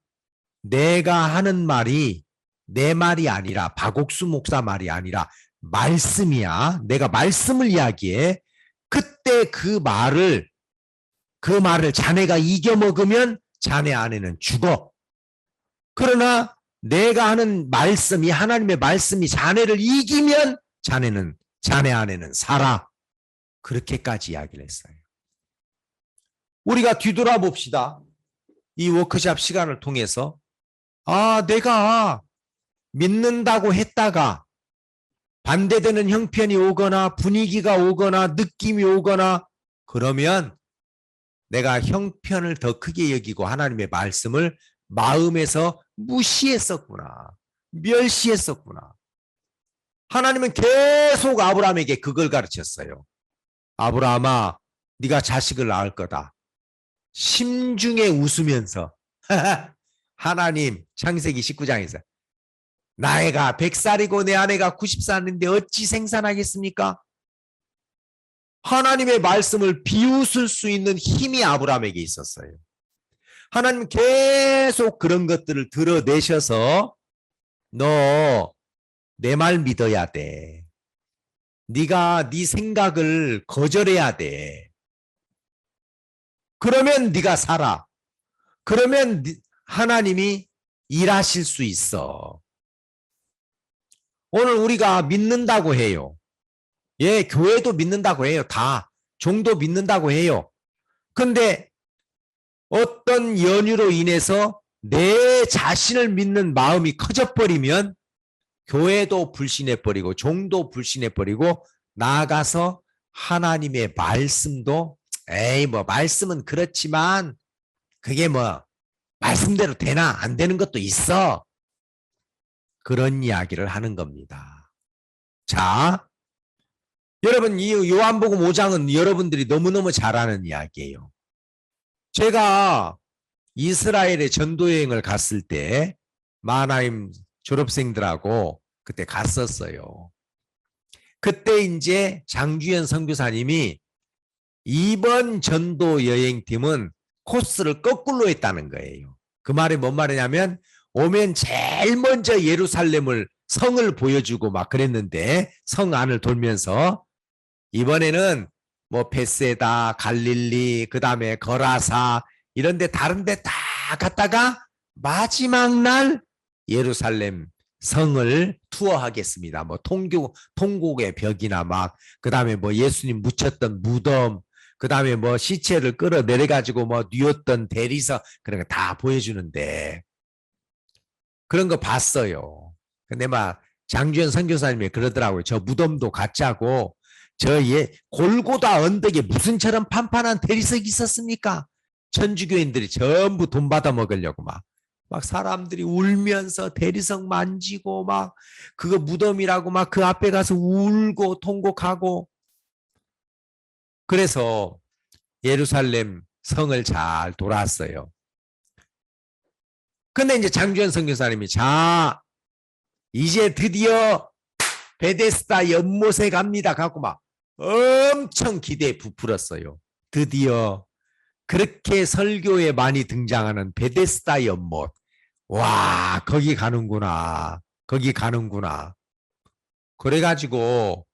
내가 하는 말이 내 말이 아니라, 박옥수 목사 말이 아니라 말씀이야. 내가 말씀을 이야기해. 그때 그 말을 자네가 이겨먹으면 자네 아내는 죽어. 그러나 내가 하는 말씀이, 하나님의 말씀이 자네를 이기면 자네 아내는 살아. 그렇게까지 이야기를 했어요. 우리가 뒤돌아봅시다. 이 워크숍 시간을 통해서 내가 믿는다고 했다가 반대되는 형편이 오거나 분위기가 오거나 느낌이 오거나 그러면 내가 형편을 더 크게 여기고 하나님의 말씀을 마음에서 무시했었구나. 멸시했었구나. 하나님은 계속 아브라함에게 그걸 가르쳤어요. 아브라함아, 네가 자식을 낳을 거다. 심중에 웃으면서 하나님, 창세기 19장에서 나이가 100살이고 내 아내가 90살인데 어찌 생산하겠습니까? 하나님의 말씀을 비웃을 수 있는 힘이 아브라함에게 있었어요. 하나님 계속 그런 것들을 드러내셔서 너 내 말 믿어야 돼. 네가 네 생각을 거절해야 돼. 그러면 네가 살아. 그러면 하나님이 일하실 수 있어. 오늘 우리가 믿는다고 해요. 예, 교회도 믿는다고 해요. 다. 종도 믿는다고 해요. 근데 어떤 연유로 인해서 내 자신을 믿는 마음이 커져버리면 교회도 불신해버리고 종도 불신해버리고 나아가서 하나님의 말씀도 말씀은 그렇지만 그게 말씀대로 되나 안 되는 것도 있어. 그런 이야기를 하는 겁니다. 자, 여러분, 이 요한복음 5장은 여러분들이 너무너무 잘 아는 이야기예요. 제가 이스라엘에 전도여행을 갔을 때 마하나임 졸업생들하고 그때 갔었어요. 그때 이제 장주현 선교사님이 이번 전도 여행팀은 코스를 거꾸로 했다는 거예요. 그 말이 뭔 말이냐면 오면 제일 먼저 예루살렘을 성을 보여주고 막 그랬는데 성 안을 돌면서 이번에는 베세다, 갈릴리, 그 다음에 거라사 이런 데 다른 데 다 갔다가 마지막 날 예루살렘 성을 투어하겠습니다. 뭐 통곡의 벽이나 막 그다음에 뭐 예수님 묻혔던 무덤, 그다음에 뭐 시체를 끌어내려 가지고 뭐 뉘었던 대리석 그런 거 다 보여주는데 그런 거 봤어요. 근데 막 장주현 선교사님이 그러더라고요. 저 무덤도 가짜고 골고다 언덕에 무슨 저런 판판한 대리석이 있었습니까? 천주교인들이 전부 돈 받아 먹으려고 막 사람들이 울면서 대리석 만지고 막 그거 무덤이라고 막 그 앞에 가서 울고 통곡하고 그래서 예루살렘 성을 잘 돌았어요. 근데 이제 장주현 선교사님이 자 이제 드디어 베데스다 연못에 갑니다. 갖고 막 엄청 기대에 부풀었어요. 드디어 그렇게 설교에 많이 등장하는 베데스다 연못. 와, 거기 가는구나. 거기 가는구나. 그래가지고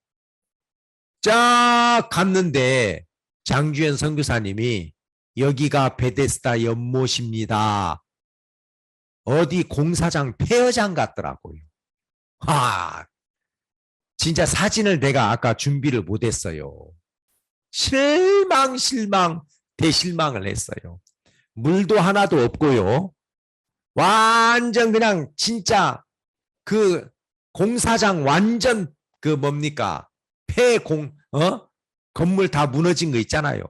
쫙 갔는데 장주현 선교사님이 여기가 베데스다 연못입니다. 어디 공사장 폐허장 같더라고요. 아, 진짜 사진을 내가 아까 준비를 못했어요. 실망, 대실망을 했어요. 물도 하나도 없고요. 완전 그냥 진짜 그 공사장 완전 그 뭡니까? 건물 다 무너진 거 있잖아요.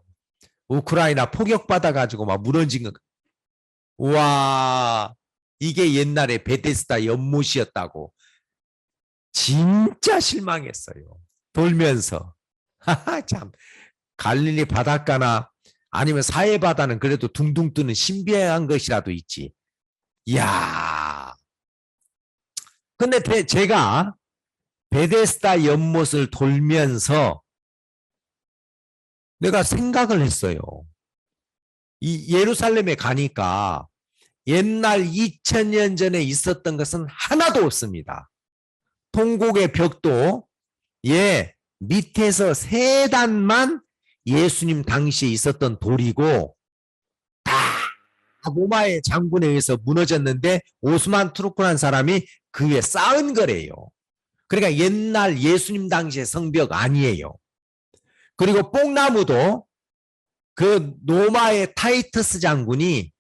우크라이나 폭격받아가지고 막 무너진 거. 우와, 이게 옛날에 베데스다 연못이었다고. 진짜 실망했어요. 돌면서. 참, 갈릴리 바닷가나 아니면 사해 바다는 그래도 둥둥 뜨는 신비한 것이라도 있지. 이야. 근데 제가 베데스다 연못을 돌면서 내가 생각을 했어요. 이 예루살렘에 가니까 옛날 2000년 전에 있었던 것은 하나도 없습니다. 통곡의 벽도 밑에서 세 단만 예수님 당시에 있었던 돌이고 다 로마의 장군에 의해서 무너졌는데 오스만 투르크라는 사람이 그 위에 쌓은 거래요. 그러니까 옛날 예수님 당시의 성벽 아니에요. 그리고 뽕나무도 그 로마의 타이터스 장군이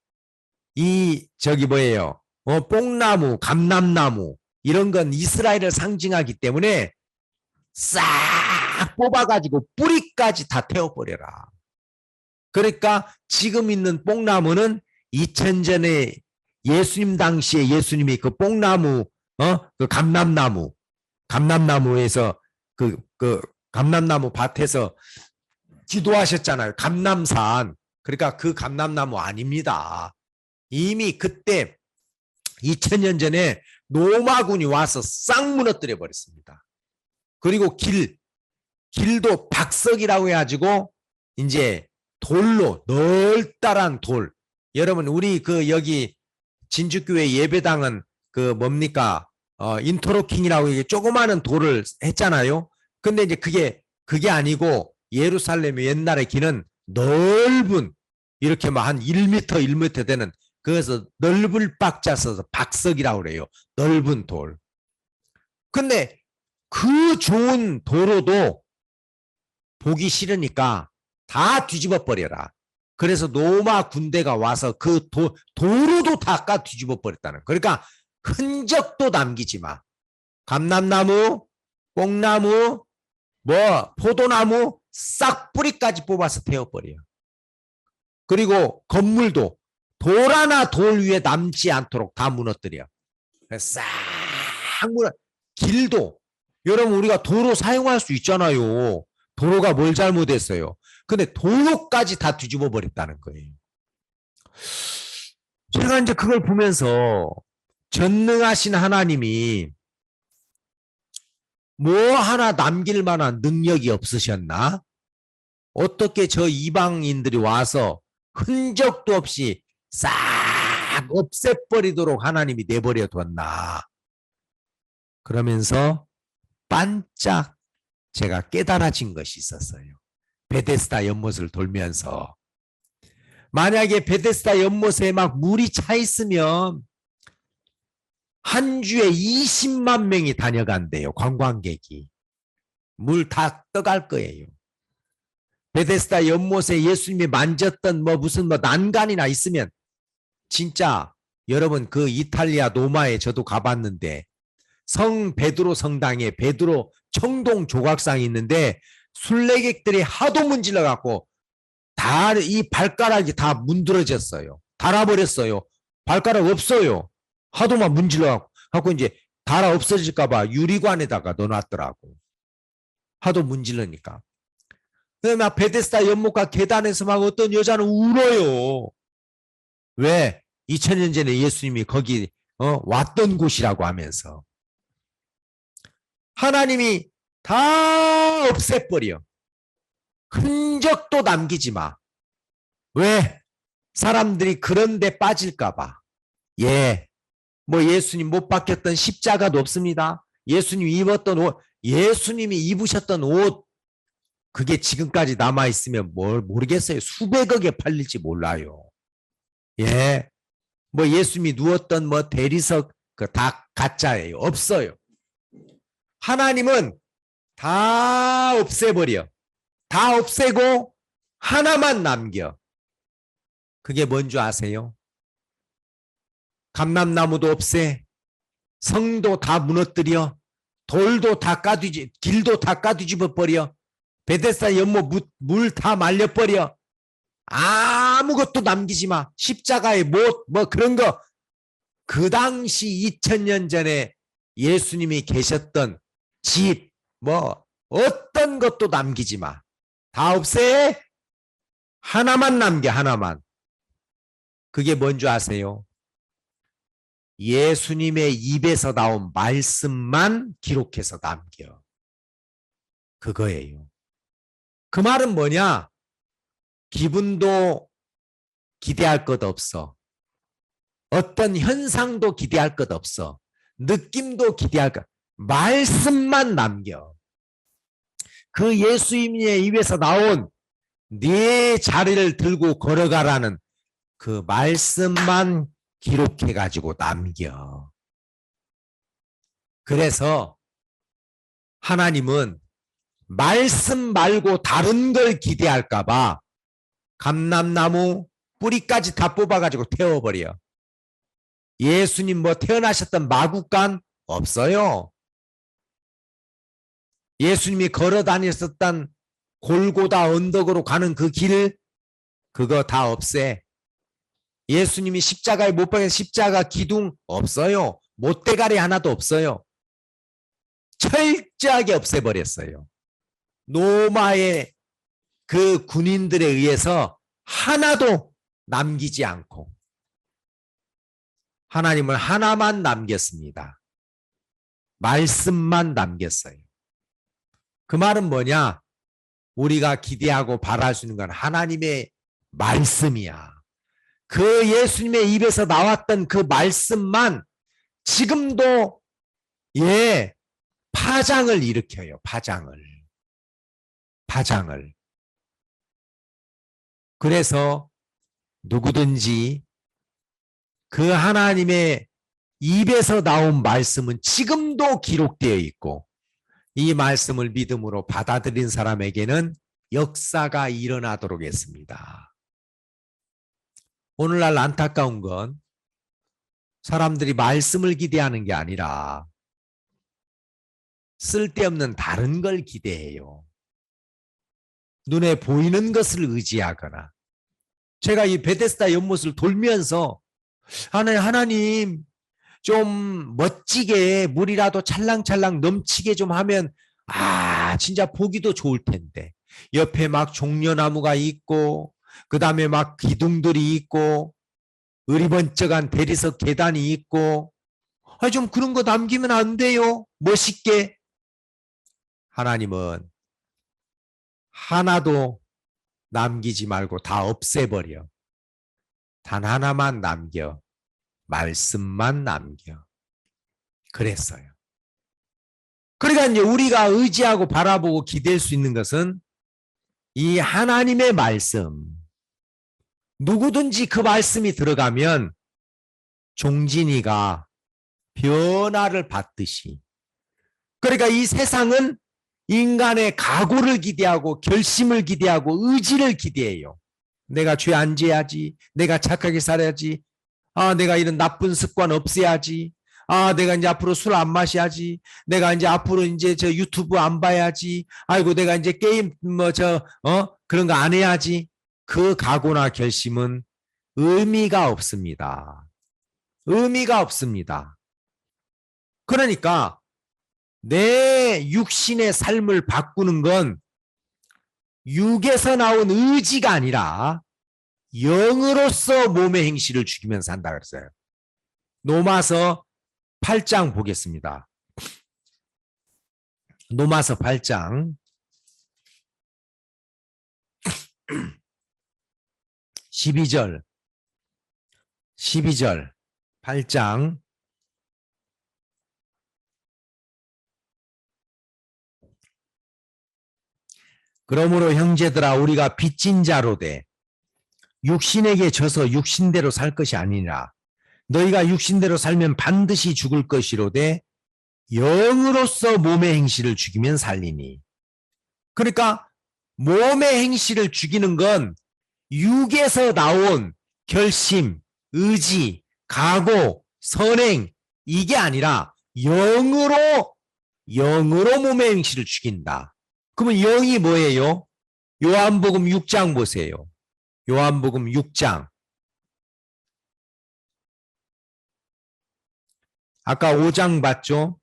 뽕나무, 감람나무 이런 건 이스라엘을 상징하기 때문에 싹 뽑아가지고 뿌리까지 다 태워버려라. 그러니까 지금 있는 뽕나무는 2000전에 예수님 당시에 예수님이 그 뽕나무, 그 감람나무에서 그 감람나무 밭에서 기도하셨잖아요. 감람산. 그러니까 그 감람나무 아닙니다. 이미 그때 2000년 전에 로마군이 와서 싹 무너뜨려 버렸습니다. 그리고 길도 박석이라고 해가지고 이제 돌로 널따란 돌. 여러분 우리 여기 진주교회 예배당은 인터로킹이라고 이게 조그마한 돌을 했잖아요. 근데 이제 그게 아니고 예루살렘의 옛날의 길은 넓은 이렇게 막 한 1m 되는 그래서 넓을 박자 써서 박석이라고 그래요. 넓은 돌. 근데 그 좋은 도로도 보기 싫으니까 다 뒤집어 버려라. 그래서 로마 군대가 와서 그 도로도 다 뒤집어 버렸다는. 그러니까 흔적도 남기지 마. 감람나무, 뽕나무, 포도나무 싹 뿌리까지 뽑아서 태워버려. 그리고 건물도 돌 하나 돌 위에 남지 않도록 다 무너뜨려. 싹 길도 여러분 우리가 도로 사용할 수 있잖아요. 도로가 뭘 잘못했어요. 근데 도로까지 다 뒤집어 버렸다는 거예요. 제가 이제 그걸 보면서 전능하신 하나님이 뭐 하나 남길 만한 능력이 없으셨나? 어떻게 저 이방인들이 와서 흔적도 없이 싹 없애버리도록 하나님이 내버려 뒀나? 그러면서 반짝 제가 깨달아진 것이 있었어요. 베데스다 연못을 돌면서 만약에 베데스다 연못에 막 물이 차 있으면 한 주에 20만 명이 다녀간대요. 관광객이. 물 다 떠갈 거예요. 베데스다 연못에 예수님이 만졌던 무슨 난간이나 있으면 진짜 여러분 그 이탈리아 로마에 저도 가봤는데 성 베드로 성당에 베드로 청동 조각상이 있는데 순례객들이 하도 문질러 갖고 다 이 발가락이 다 문드러졌어요. 닳아버렸어요. 발가락 없어요. 하도만 문질러 갖고 이제 닳아 없어질까 봐 유리관에다가 넣어놨더라고. 하도 문질러니까. 막 베데스다 연못가 계단에서 막 어떤 여자는 울어요. 왜? 2000년 전에 예수님이 거기 왔던 곳이라고 하면서. 하나님이 다 없애버려. 흔적도 남기지 마. 왜? 사람들이 그런 데 빠질까 봐. 예. 예수님 못 박혔던 십자가도 없습니다. 예수님이 입었던 옷, 예수님이 입으셨던 옷, 그게 지금까지 남아있으면 뭘 모르겠어요. 수백억에 팔릴지 몰라요. 예. 예수님이 누웠던 대리석, 그 다 가짜예요. 없어요. 하나님은 다 없애버려. 다 없애고 하나만 남겨. 그게 뭔지 아세요? 감람나무도 없애. 성도 다 무너뜨려. 돌도 다 길도 다 까뒤집어 버려. 베데스다 연못 물 다 말려버려. 아무것도 남기지 마. 십자가의 못, 그런 거. 그 당시 2000년 전에 예수님이 계셨던 집, 어떤 것도 남기지 마. 다 없애. 하나만 남겨, 하나만. 그게 뭔지 아세요? 예수님의 입에서 나온 말씀만 기록해서 남겨. 그거예요. 그 말은 뭐냐? 기분도 기대할 것 없어. 어떤 현상도 기대할 것 없어. 느낌도 기대할 것. 말씀만 남겨. 그 예수님의 입에서 나온 네 자리를 들고 걸어가라는 그 말씀만 기록해가지고 남겨. 그래서 하나님은 말씀 말고 다른 걸 기대할까 봐 감람나무 뿌리까지 다 뽑아가지고 태워버려. 예수님 태어나셨던 마구간 없어요. 예수님이 걸어 다녔었던 골고다 언덕으로 가는 그 길, 그거 다 없애. 예수님이 십자가에 못 박혀 십자가 기둥 없어요. 못대가리 하나도 없어요. 철저하게 없애버렸어요. 로마의 그 군인들에 의해서 하나도 남기지 않고 하나님은 하나만 남겼습니다. 말씀만 남겼어요. 그 말은 뭐냐? 우리가 기대하고 바랄 수 있는 건 하나님의 말씀이야. 그 예수님의 입에서 나왔던 그 말씀만 지금도 파장을 일으켜요. 파장을. 그래서 누구든지 그 하나님의 입에서 나온 말씀은 지금도 기록되어 있고 이 말씀을 믿음으로 받아들인 사람에게는 역사가 일어나도록 했습니다. 오늘날 안타까운 건 사람들이 말씀을 기대하는 게 아니라 쓸데없는 다른 걸 기대해요. 눈에 보이는 것을 의지하거나. 제가 이 베데스다 연못을 돌면서 하나님 좀 멋지게 물이라도 찰랑찰랑 넘치게 좀 하면 진짜 보기도 좋을 텐데 옆에 막 종려나무가 있고 그 다음에 막 기둥들이 있고 으리번쩍한 대리석 계단이 있고 좀 그런 거 남기면 안 돼요? 멋있게. 하나님은 하나도 남기지 말고 다 없애버려. 단 하나만 남겨. 말씀만 남겨. 그랬어요. 그러니까 이제 우리가 의지하고 바라보고 기댈 수 있는 것은 이 하나님의 말씀. 누구든지 그 말씀이 들어가면 종진이가 변화를 받듯이. 그러니까 이 세상은 인간의 각오를 기대하고 결심을 기대하고 의지를 기대해요. 내가 죄 안 지어야지. 내가 착하게 살아야지. 아, 내가 이런 나쁜 습관 없애야지. 아, 내가 이제 앞으로 술 안 마셔야지. 내가 이제 앞으로 이제 저 유튜브 안 봐야지. 아이고, 내가 이제 게임 그런 거 안 해야지. 그 각오나 결심은 의미가 없습니다. 의미가 없습니다. 그러니까 내 육신의 삶을 바꾸는 건 육에서 나온 의지가 아니라 영으로서 몸의 행실을 죽이면서 한다 그랬어요. 로마서 8장 보겠습니다. 로마서 8장 12절 8장 그러므로 형제들아 우리가 빚진 자로 돼 육신에게 져서 육신대로 살 것이 아니라 너희가 육신대로 살면 반드시 죽을 것이로되 영으로서 몸의 행실을 죽이면 살리니. 그러니까 몸의 행실을 죽이는 건 육에서 나온 결심, 의지, 각오, 선행 이게 아니라 영으로 몸의 행실을 죽인다. 그러면 영이 뭐예요? 요한복음 6장 보세요. 요한복음 6장. 아까 5장 봤죠?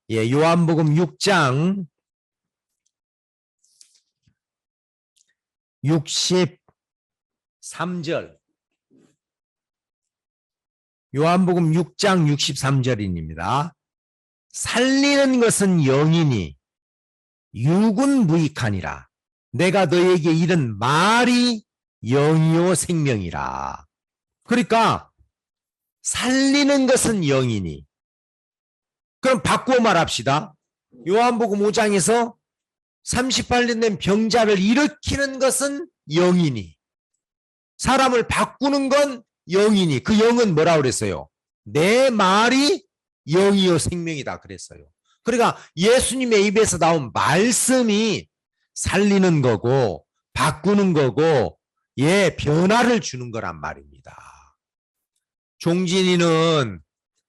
예, 요한복음 6장 63절. 요한복음 6장 63절입니다. 살리는 것은 영이니 육은 무익하니라. 내가 너에게 이른 말이 영이요 생명이라. 그러니까 살리는 것은 영이니. 그럼 바꾸어 말합시다. 요한복음 5장에서 38년 된 병자를 일으키는 것은 영이니. 사람을 바꾸는 건 영이니. 그 영은 뭐라고 그랬어요? 내 말이 영이요 생명이다 그랬어요. 그러니까 예수님의 입에서 나온 말씀이 살리는 거고 바꾸는 거고 예, 변화를 주는 거란 말입니다. 종진이는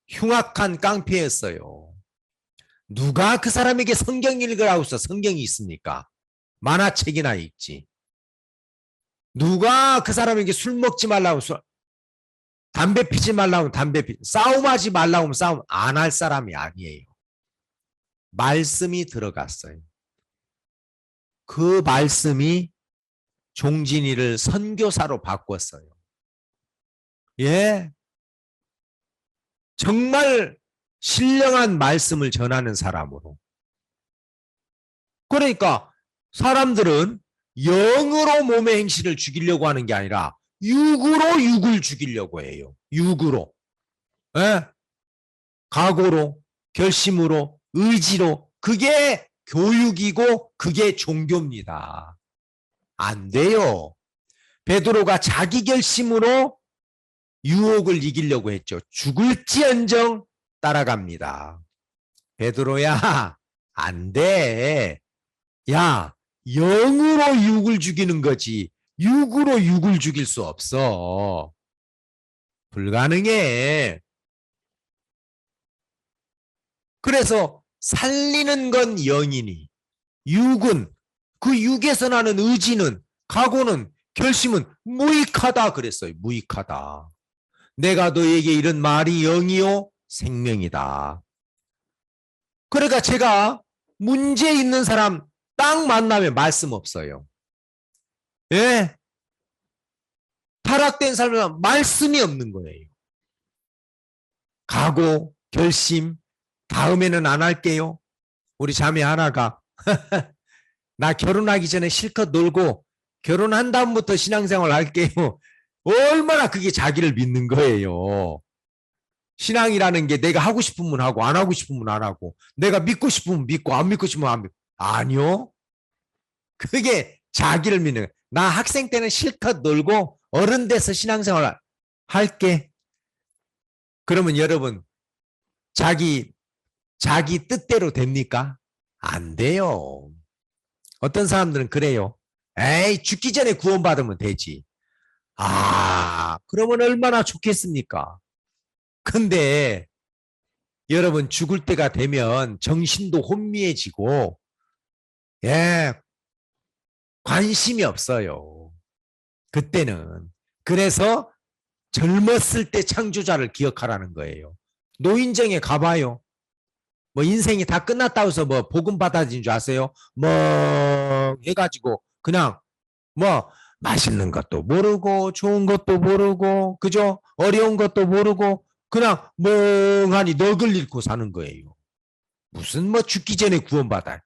흉악한 깡패였어요. 누가 그 사람에게 성경 읽으라고 해서 성경이 있습니까? 만화책이나 읽지. 누가 그 사람에게 술 먹지 말라고 담배 피지 말라고 담배 피지, 싸움하지 말라고 싸움 안 할 사람이 아니에요. 말씀이 들어갔어요. 그 말씀이 종진이를 선교사로 바꿨어요. 예. 정말 신령한 말씀을 전하는 사람으로. 그러니까 사람들은 영으로 몸의 행실을 죽이려고 하는 게 아니라 육으로 육을 죽이려고 해요. 육으로. 예? 각오로, 결심으로, 의지로. 그게 교육이고 그게 종교입니다. 안 돼요. 베드로가 자기 결심으로 유혹을 이기려고 했죠. 죽을지언정 따라갑니다. 베드로야, 안 돼. 야, 영으로 육을 죽이는 거지. 육으로 육을 죽일 수 없어. 불가능해. 그래서 살리는 건 영이니 육은 그 육에서 나는 의지는 각오는 결심은 무익하다 그랬어요. 무익하다. 내가 너에게 이런 말이 영이요 생명이다. 그러니까 제가 문제 있는 사람 딱 만나면 말씀 없어요. 예? 타락된 사람은 말씀이 없는 거예요. 각오, 결심, 다음에는 안 할게요. 우리 자매 하나가 나 결혼하기 전에 실컷 놀고 결혼한 다음부터 신앙생활 할게요. 얼마나 그게 자기를 믿는 거예요. 신앙이라는 게 내가 하고 싶으면 하고 안 하고 싶으면 안 하고 내가 믿고 싶으면 믿고 안 믿고 싶으면 안 믿고. 아니요. 그게 자기를 믿는 거예요. 나 학생 때는 실컷 놀고 어른 돼서 신앙생활 할게. 그러면 여러분 자기 뜻대로 됩니까? 안 돼요. 어떤 사람들은 그래요. 에이, 죽기 전에 구원받으면 되지. 그러면 얼마나 좋겠습니까? 근데 여러분 죽을 때가 되면 정신도 혼미해지고 예, 관심이 없어요. 그때는. 그래서 젊었을 때 창조자를 기억하라는 거예요. 노인정에 가봐요. 뭐 인생이 다 끝났다고 해서 뭐 복음 받아진 줄 아세요? 뭐 해가지고 그냥 뭐 맛있는 것도 모르고 좋은 것도 모르고 그죠? 어려운 것도 모르고 그냥 멍하니 넋을 잃고 사는 거예요. 무슨 뭐 죽기 전에 구원받아요.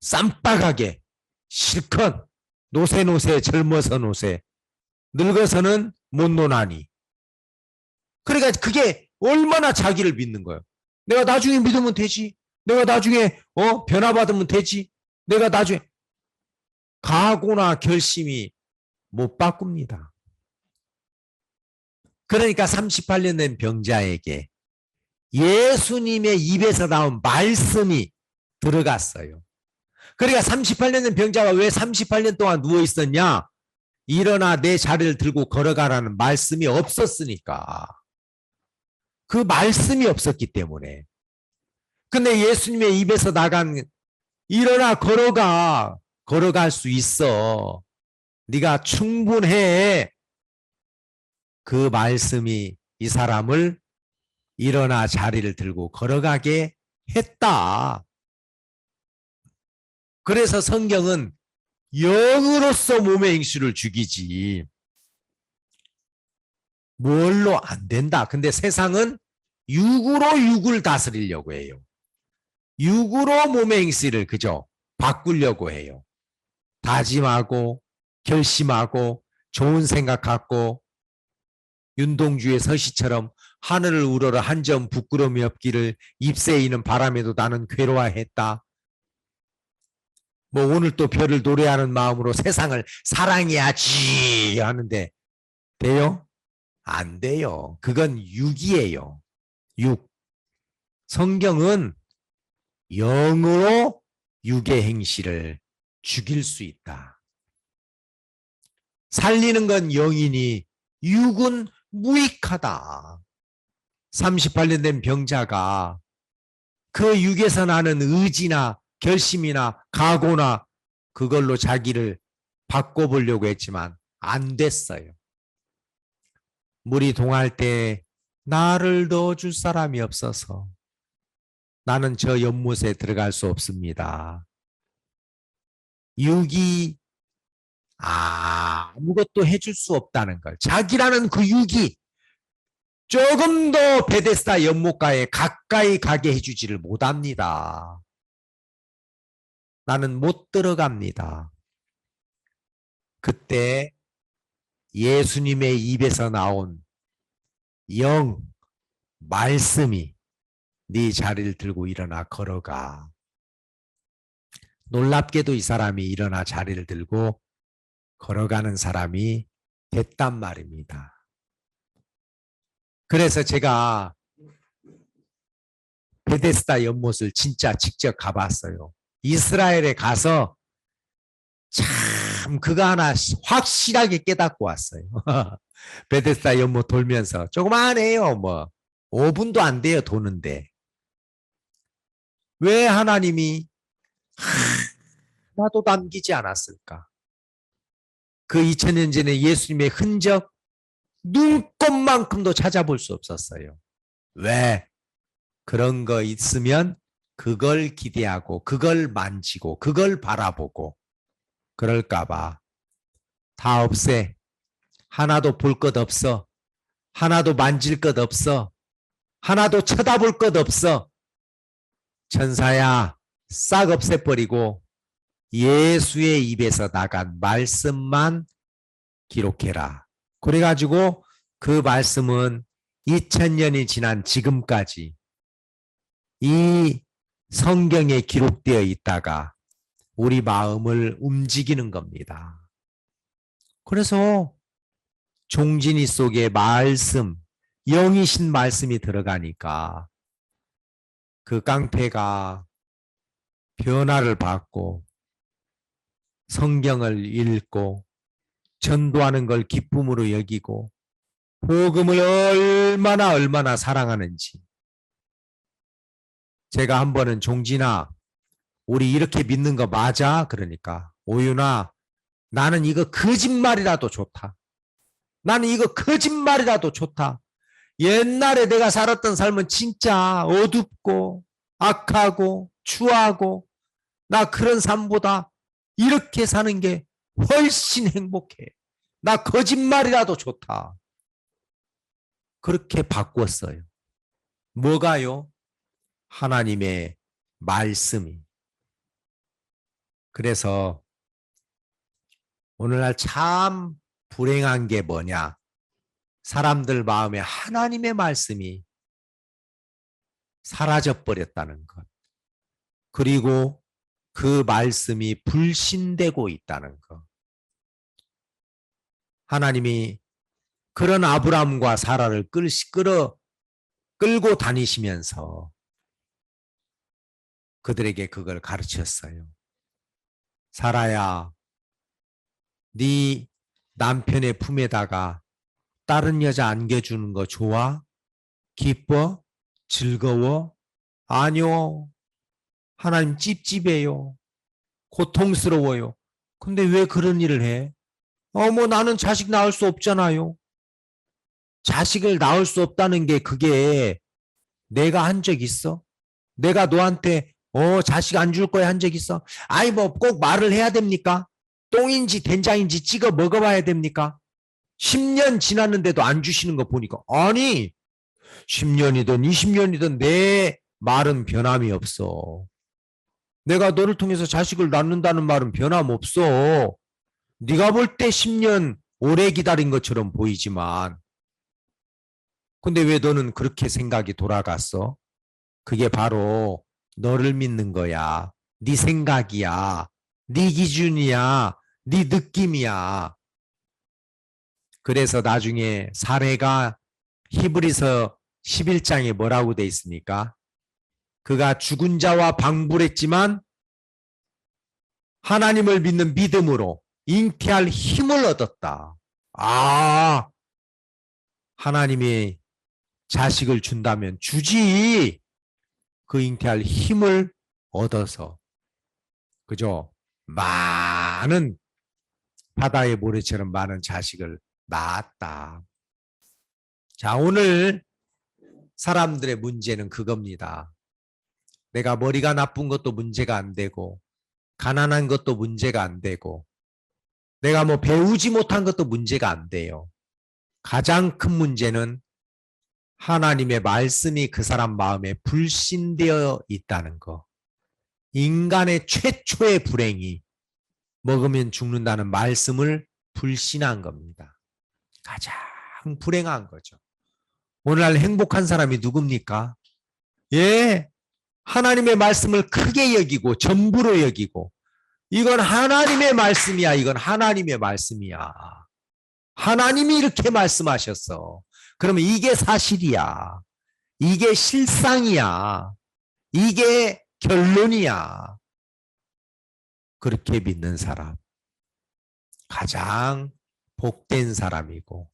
쌈박하게 실컷 노세 젊어서 노세 늙어서는 못 노나니. 그러니까 그게 얼마나 자기를 믿는 거예요. 내가 나중에 믿으면 되지. 내가 나중에 변화받으면 되지. 내가 나중에 각오나 결심이 못 바꿉니다. 그러니까 38년 된 병자에게 예수님의 입에서 나온 말씀이 들어갔어요. 그러니까 38년 된 병자가 왜 38년 동안 누워 있었냐? 일어나 내 자리를 들고 걸어가라는 말씀이 없었으니까. 그 말씀이 없었기 때문에. 근데 예수님의 입에서 나간 일어나 걸어갈 수 있어. 네가 충분해. 그 말씀이 이 사람을 일어나 자리를 들고 걸어가게 했다. 그래서 성경은 영으로서 몸의 행실을 죽이지 뭘로 안 된다. 근데 세상은 육으로 육을 다스리려고 해요. 육으로 몸의 행실을 그저 바꾸려고 해요. 다짐하고 결심하고 좋은 생각 갖고 윤동주의 서시처럼 하늘을 우러러 한 점 부끄러움이 없기를 잎새이는 바람에도 나는 괴로워했다. 뭐 오늘 또 별을 노래하는 마음으로 세상을 사랑해야지 하는데 돼요? 안 돼요. 그건 육이에요. 육. 성경은 영으로 육의 행실을 죽일 수 있다. 살리는 건 영이니 육은 무익하다. 38년 된 병자가 그 육에서 나는 의지나 결심이나 각오나 그걸로 자기를 바꿔보려고 했지만 안 됐어요. 물이 동할 때 나를 넣어줄 사람이 없어서 나는 저 연못에 들어갈 수 없습니다. 육이 아무것도 해줄 수 없다는 걸. 자기라는 그 육이 조금 더 베데스다 연못가에 가까이 가게 해주지를 못합니다. 나는 못 들어갑니다. 그때 예수님의 입에서 나온 영, 말씀이 네 자리를 들고 일어나 걸어가. 놀랍게도 이 사람이 일어나 자리를 들고 걸어가는 사람이 됐단 말입니다. 그래서 제가 베데스다 연못을 진짜 직접 가봤어요. 이스라엘에 가서 참 그거 하나 확실하게 깨닫고 왔어요. 베데스다 연못 돌면서 조그만해요. 뭐 5분도 안 돼요. 도는데. 왜 하나님이 하나도 남기지 않았을까? 그 2000년 전에 예수님의 흔적 눈꼽만큼도 찾아볼 수 없었어요. 왜? 그런 거 있으면 그걸 기대하고 그걸 만지고 그걸 바라보고 그럴까 봐. 다 없애. 하나도 볼 것 없어. 하나도 만질 것 없어. 하나도 쳐다볼 것 없어. 천사야, 싹 없애버리고 예수의 입에서 나간 말씀만 기록해라. 그래가지고 그 말씀은 2000년이 지난 지금까지 이 성경에 기록되어 있다가 우리 마음을 움직이는 겁니다. 그래서 종진이 속에 말씀, 영이신 말씀이 들어가니까 그 깡패가 변화를 받고 성경을 읽고 전도하는 걸 기쁨으로 여기고 복음을 얼마나 사랑하는지. 제가 한 번은 종진아, 우리 이렇게 믿는 거 맞아? 그러니까 오윤아, 나는 이거 거짓말이라도 좋다. 나는 이거 거짓말이라도 좋다. 옛날에 내가 살았던 삶은 진짜 어둡고 악하고 추하고 나 그런 삶보다 이렇게 사는 게 훨씬 행복해. 나 거짓말이라도 좋다. 그렇게 바꿨어요. 뭐가요? 하나님의 말씀이. 그래서 오늘날 참 불행한 게 뭐냐? 사람들 마음에 하나님의 말씀이 사라져버렸다는 것. 그리고 그 말씀이 불신되고 있다는 것. 하나님이 그런 아브라함과 사라를 끌고 다니시면서 그들에게 그걸 가르쳤어요. 사라야, 네 남편의 품에다가 다른 여자 안겨주는 거 좋아? 기뻐? 즐거워? 아니요. 하나님 찝찝해요. 고통스러워요. 근데 왜 그런 일을 해? 뭐 나는 자식 낳을 수 없잖아요. 자식을 낳을 수 없다는 게 그게 내가 한 적 있어? 내가 너한테 자식 안 줄 거야 한 적 있어? 아니 뭐 꼭 말을 해야 됩니까? 똥인지 된장인지 찍어 먹어봐야 됩니까? 10년 지났는데도 안 주시는 거 보니까 아니 10년이든 20년이든 내 말은 변함이 없어. 내가 너를 통해서 자식을 낳는다는 말은 변함없어. 네가 볼 때 10년 오래 기다린 것처럼 보이지만 근데 왜 너는 그렇게 생각이 돌아갔어? 그게 바로 너를 믿는 거야. 네 생각이야. 네 기준이야. 네 느낌이야. 그래서 나중에 사례가 히브리서 11장에 뭐라고 돼 있습니까? 그가 죽은 자와 방불했지만 하나님을 믿는 믿음으로 잉태할 힘을 얻었다. 하나님이 자식을 준다면 주지. 그 잉태할 힘을 얻어서 그죠? 많은 바다의 모래처럼 많은 자식을 낳았다. 자, 오늘 사람들의 문제는 그겁니다. 내가 머리가 나쁜 것도 문제가 안 되고 가난한 것도 문제가 안 되고 내가 뭐 배우지 못한 것도 문제가 안 돼요. 가장 큰 문제는 하나님의 말씀이 그 사람 마음에 불신되어 있다는 거. 인간의 최초의 불행이 먹으면 죽는다는 말씀을 불신한 겁니다. 가장 불행한 거죠. 오늘날 행복한 사람이 누굽니까? 예, 하나님의 말씀을 크게 여기고 전부로 여기고 이건 하나님의 말씀이야. 이건 하나님의 말씀이야. 하나님이 이렇게 말씀하셨어. 그러면 이게 사실이야. 이게 실상이야. 이게 결론이야. 그렇게 믿는 사람. 가장 복된 사람이고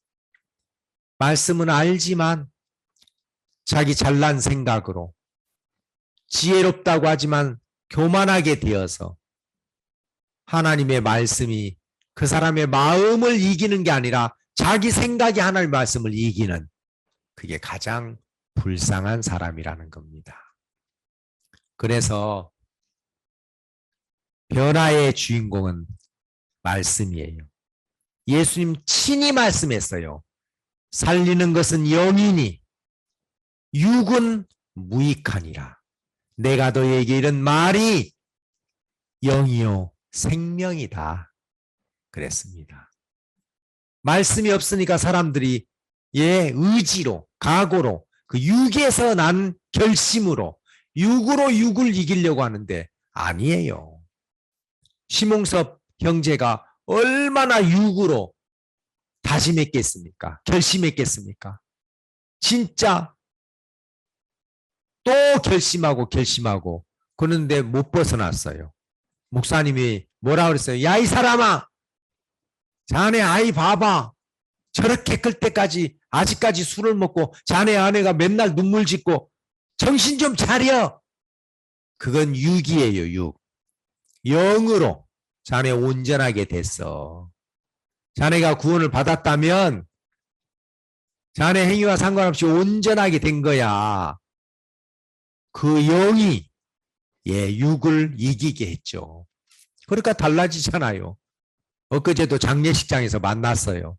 말씀은 알지만 자기 잘난 생각으로 지혜롭다고 하지만 교만하게 되어서 하나님의 말씀이 그 사람의 마음을 이기는 게 아니라 자기 생각이 하나님의 말씀을 이기는 그게 가장 불쌍한 사람이라는 겁니다. 그래서 변화의 주인공은 말씀이에요. 예수님 친히 말씀했어요. 살리는 것은 영이니 육은 무익하니라. 내가 너에게 이런 말이 영이요 생명이다. 그랬습니다. 말씀이 없으니까 사람들이 의지로 각오로 그 육에서 난 결심으로 육으로 육을 이기려고 하는데 아니에요. 심홍섭 형제가 얼마나 육으로 다짐했겠습니까? 결심했겠습니까? 진짜 또 결심하고 그런데 못 벗어났어요. 목사님이 뭐라 그랬어요? 야, 이 사람아, 자네 아이 봐봐. 저렇게 클 때까지 아직까지 술을 먹고 자네 아내가 맨날 눈물 짓고 정신 좀 차려. 그건 육이에요, 육. 영으로 자네 온전하게 됐어. 자네가 구원을 받았다면 자네 행위와 상관없이 온전하게 된 거야. 그 영이 육을 이기게 했죠. 그러니까 달라지잖아요. 엊그제도 장례식장에서 만났어요.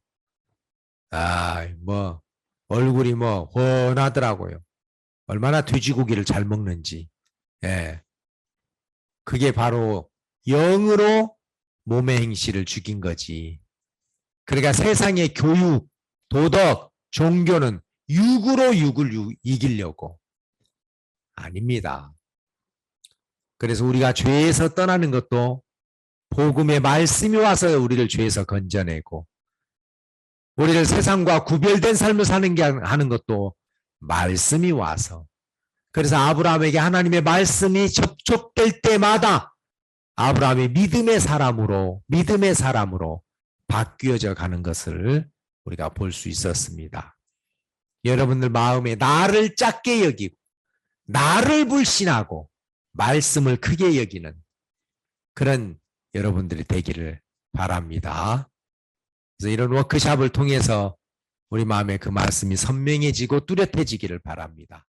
얼굴이 훤하더라고요. 얼마나 돼지고기를 잘 먹는지. 예. 그게 바로 영으로 몸의 행실을 죽인 거지. 그러니까 세상의 교육, 도덕, 종교는 육으로 육을 이기려고. 아닙니다. 그래서 우리가 죄에서 떠나는 것도 복음의 말씀이 와서 우리를 죄에서 건져내고, 우리를 세상과 구별된 삶을 사는 게 하는 것도 말씀이 와서. 그래서 아브라함에게 하나님의 말씀이 접촉될 때마다 아브라함이 믿음의 사람으로 바뀌어져 가는 것을 우리가 볼 수 있었습니다. 여러분들 마음에 나를 작게 여기고 나를 불신하고 말씀을 크게 여기는 그런 여러분들이 되기를 바랍니다. 그래서 이런 워크숍을 통해서 우리 마음에 그 말씀이 선명해지고 뚜렷해지기를 바랍니다.